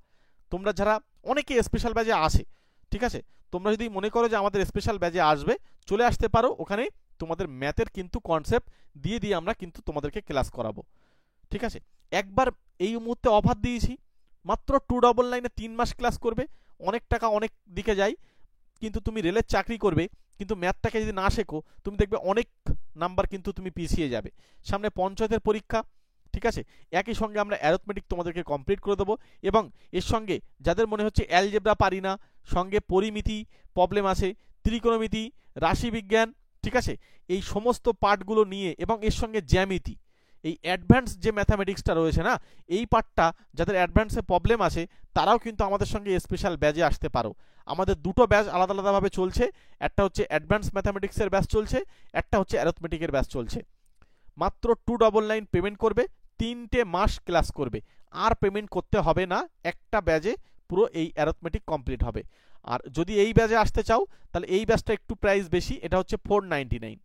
তোমরা যারা অনেকে স্পেশাল ব্যাচে আসে, ঠিক আছে, তোমরা যদি মনে করো যে আমাদের স্পেশাল ব্যাচে আসবে, চলে আসতে পারো। ওখানে তোমাদের ম্যাথের কিন্তু কনসেপ্ট দিয়ে দিয়ে আমরা কিন্তু তোমাদেরকে ক্লাস করাবো, ঠিক আছে? একবার এই মুহূর্তে অফার দিয়েছি, মাত্র 299-এ 3 মাস ক্লাস করবে, অনেক টাকা অনেক দিকে যায়, কিন্তু তুমি রেলের চাকরি করবে, কিন্তু ম্যাথটাকে যদি না শেখো তুমি দেখবে অনেক নাম্বার কিন্তু তুমি পিছিয়ে যাবে। সামনে পঞ্চায়েতের পরীক্ষা, ঠিক আছে? একই সঙ্গে আমরা অ্যারিথমেটিক তোমাদেরকে কমপ্লিট করে দেবো, এবং এর সঙ্গে যাদের মনে হচ্ছে অ্যালজেব্রা পারি না, সঙ্গে পরিমিতি প্রবলেম আছে, ত্রিকোণমিতি, রাশিবিজ্ঞান, ঠিক আছে, এই সমস্ত পার্টগুলো নিয়ে, এবং এর সঙ্গে জ্যামিতি, এই অ্যাডভান্স যে ম্যাথামেটিক্সটা রয়েছে না, এই পার্টটা যাদের অ্যাডভান্সে প্রবলেম আছে তারাও কিন্তু আমাদের সঙ্গে স্পেশাল ব্যাচে আসতে পারো। আমাদের দুটো ব্যাচ আলাদা আলাদাভাবে চলছে, একটা হচ্ছে অ্যাডভান্স ম্যাথামেটিক্সের ব্যাচ চলছে, একটা হচ্ছে অ্যারিথমেটিকের ব্যাচ চলছে। মাত্র 299 পেমেন্ট করবে, 3টে মাস ক্লাস করবে, আর পেমেন্ট করতে হবে না, একটা ব্যাচে পুরো এই অ্যারিথমেটিক কমপ্লিট হবে। আর যদি এই ব্যাচে আসতে চাও তাহলে এই ব্যাচটা একটু প্রাইস বেশি, এটা হচ্ছে 499,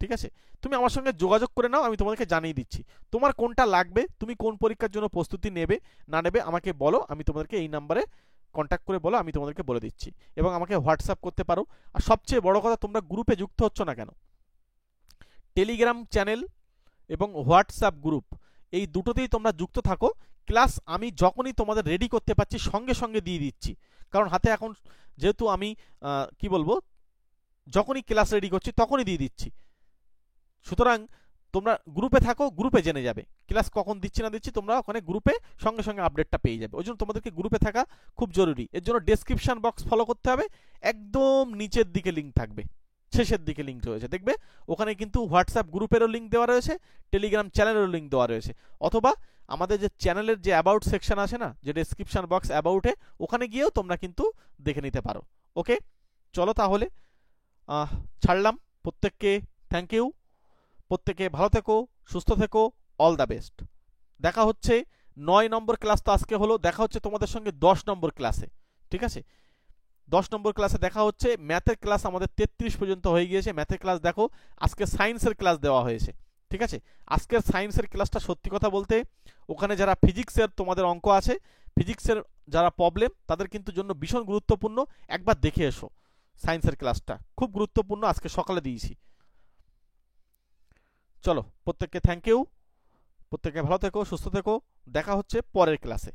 ঠিক আছে? তুমি আমার সঙ্গে যোগাযোগ করে নাও, আমি তোমাদেরকে জানিয়ে দিচ্ছি তোমার কোনটা লাগবে, তুমি কোন পরীক্ষার জন্য প্রস্তুতি নেবে না নেবে আমাকে বলো, আমি তোমাদেরকে এই নাম্বারে কন্ট্যাক্ট করে বলো, আমি তোমাদেরকে বলে দিচ্ছি, এবং আমাকে হোয়াটসঅ্যাপ করতে পারো। আর সবচেয়ে বড় কথা, তোমরা গ্রুপে যুক্ত হচ্ছ না কেন? টেলিগ্রাম চ্যানেল এবং হোয়াটসঅ্যাপ গ্রুপ, এই দুটোতেই তোমরা যুক্ত থাকো। ক্লাস আমি যখনই তোমাদের রেডি করতে পারছি সঙ্গে সঙ্গে দিয়ে দিচ্ছি, কারণ হাতে এখন যেহেতু আমি কি বলবো, যখনই ক্লাস রেডি করছি তখনই দিয়ে দিচ্ছি। সুতরাং তোমরা গ্রুপে থাকো, গ্রুপে জেনে যাবে ক্লাস কখন দিচ্ছি না দিচ্ছি, তোমরা ওখানে গ্রুপে সঙ্গে সঙ্গে আপডেটটা পেয়ে যাবে। ওই জন্য তোমাদেরকে গ্রুপে থাকা খুব জরুরি। এর জন্য ডেসক্রিপশন বক্স ফলো করতে হবে, একদম নিচের দিকে লিঙ্ক থাকবে, শেষের দিকে লিঙ্ক রয়েছে দেখবে, ওখানে কিন্তু হোয়াটসঅ্যাপ গ্রুপেরও লিঙ্ক দেওয়া রয়েছে, টেলিগ্রাম চ্যানেলেরও লিঙ্ক দেওয়া রয়েছে, অথবা আমাদের যে চ্যানেলের যে অ্যাবাউট সেকশন আছে না, যে ডেসক্রিপশন বক্স অ্যাবাউটে, ওখানে গিয়েও তোমরা কিন্তু দেখে নিতে পারো। ওকে, চলো তাহলে ছাড়লাম। প্রত্যেককে থ্যাংক ইউ, প্রত্যেকে ভালো থেকো, সুস্থ থেকো, অল দ্য বেস্ট। দেখা হচ্ছে 9 নম্বর ক্লাস তো আজকে হলো, দেখা হচ্ছে তোমাদের সঙ্গে 10 নম্বর ক্লাসে, ঠিক আছে? 10 নম্বর ক্লাসে দেখা হচ্ছে। ম্যাথের ক্লাস আমাদের 33 পর্যন্ত হয়ে গিয়েছে, ম্যাথের ক্লাস দেখো, আজকে সায়েন্সের ক্লাস দেওয়া হয়েছে, ঠিক আছে? আজকের সায়েন্সের ক্লাসটা সত্যি কথা বলতে, ওখানে যারা ফিজিক্সের তোমাদের অঙ্ক আছে, ফিজিক্সের যারা প্রবলেম, তাদের কিন্তু জন্য ভীষণ গুরুত্বপূর্ণ, একবার দেখে এসো। সায়েন্সের ক্লাসটা খুব গুরুত্বপূর্ণ, আজকে সকালে দিয়েছি। চলো প্রত্যেককে থ্যাংক ইউ, প্রত্যেকে ভালো থেকো, সুস্থ থেকো, দেখা হচ্ছে পরের ক্লাসে।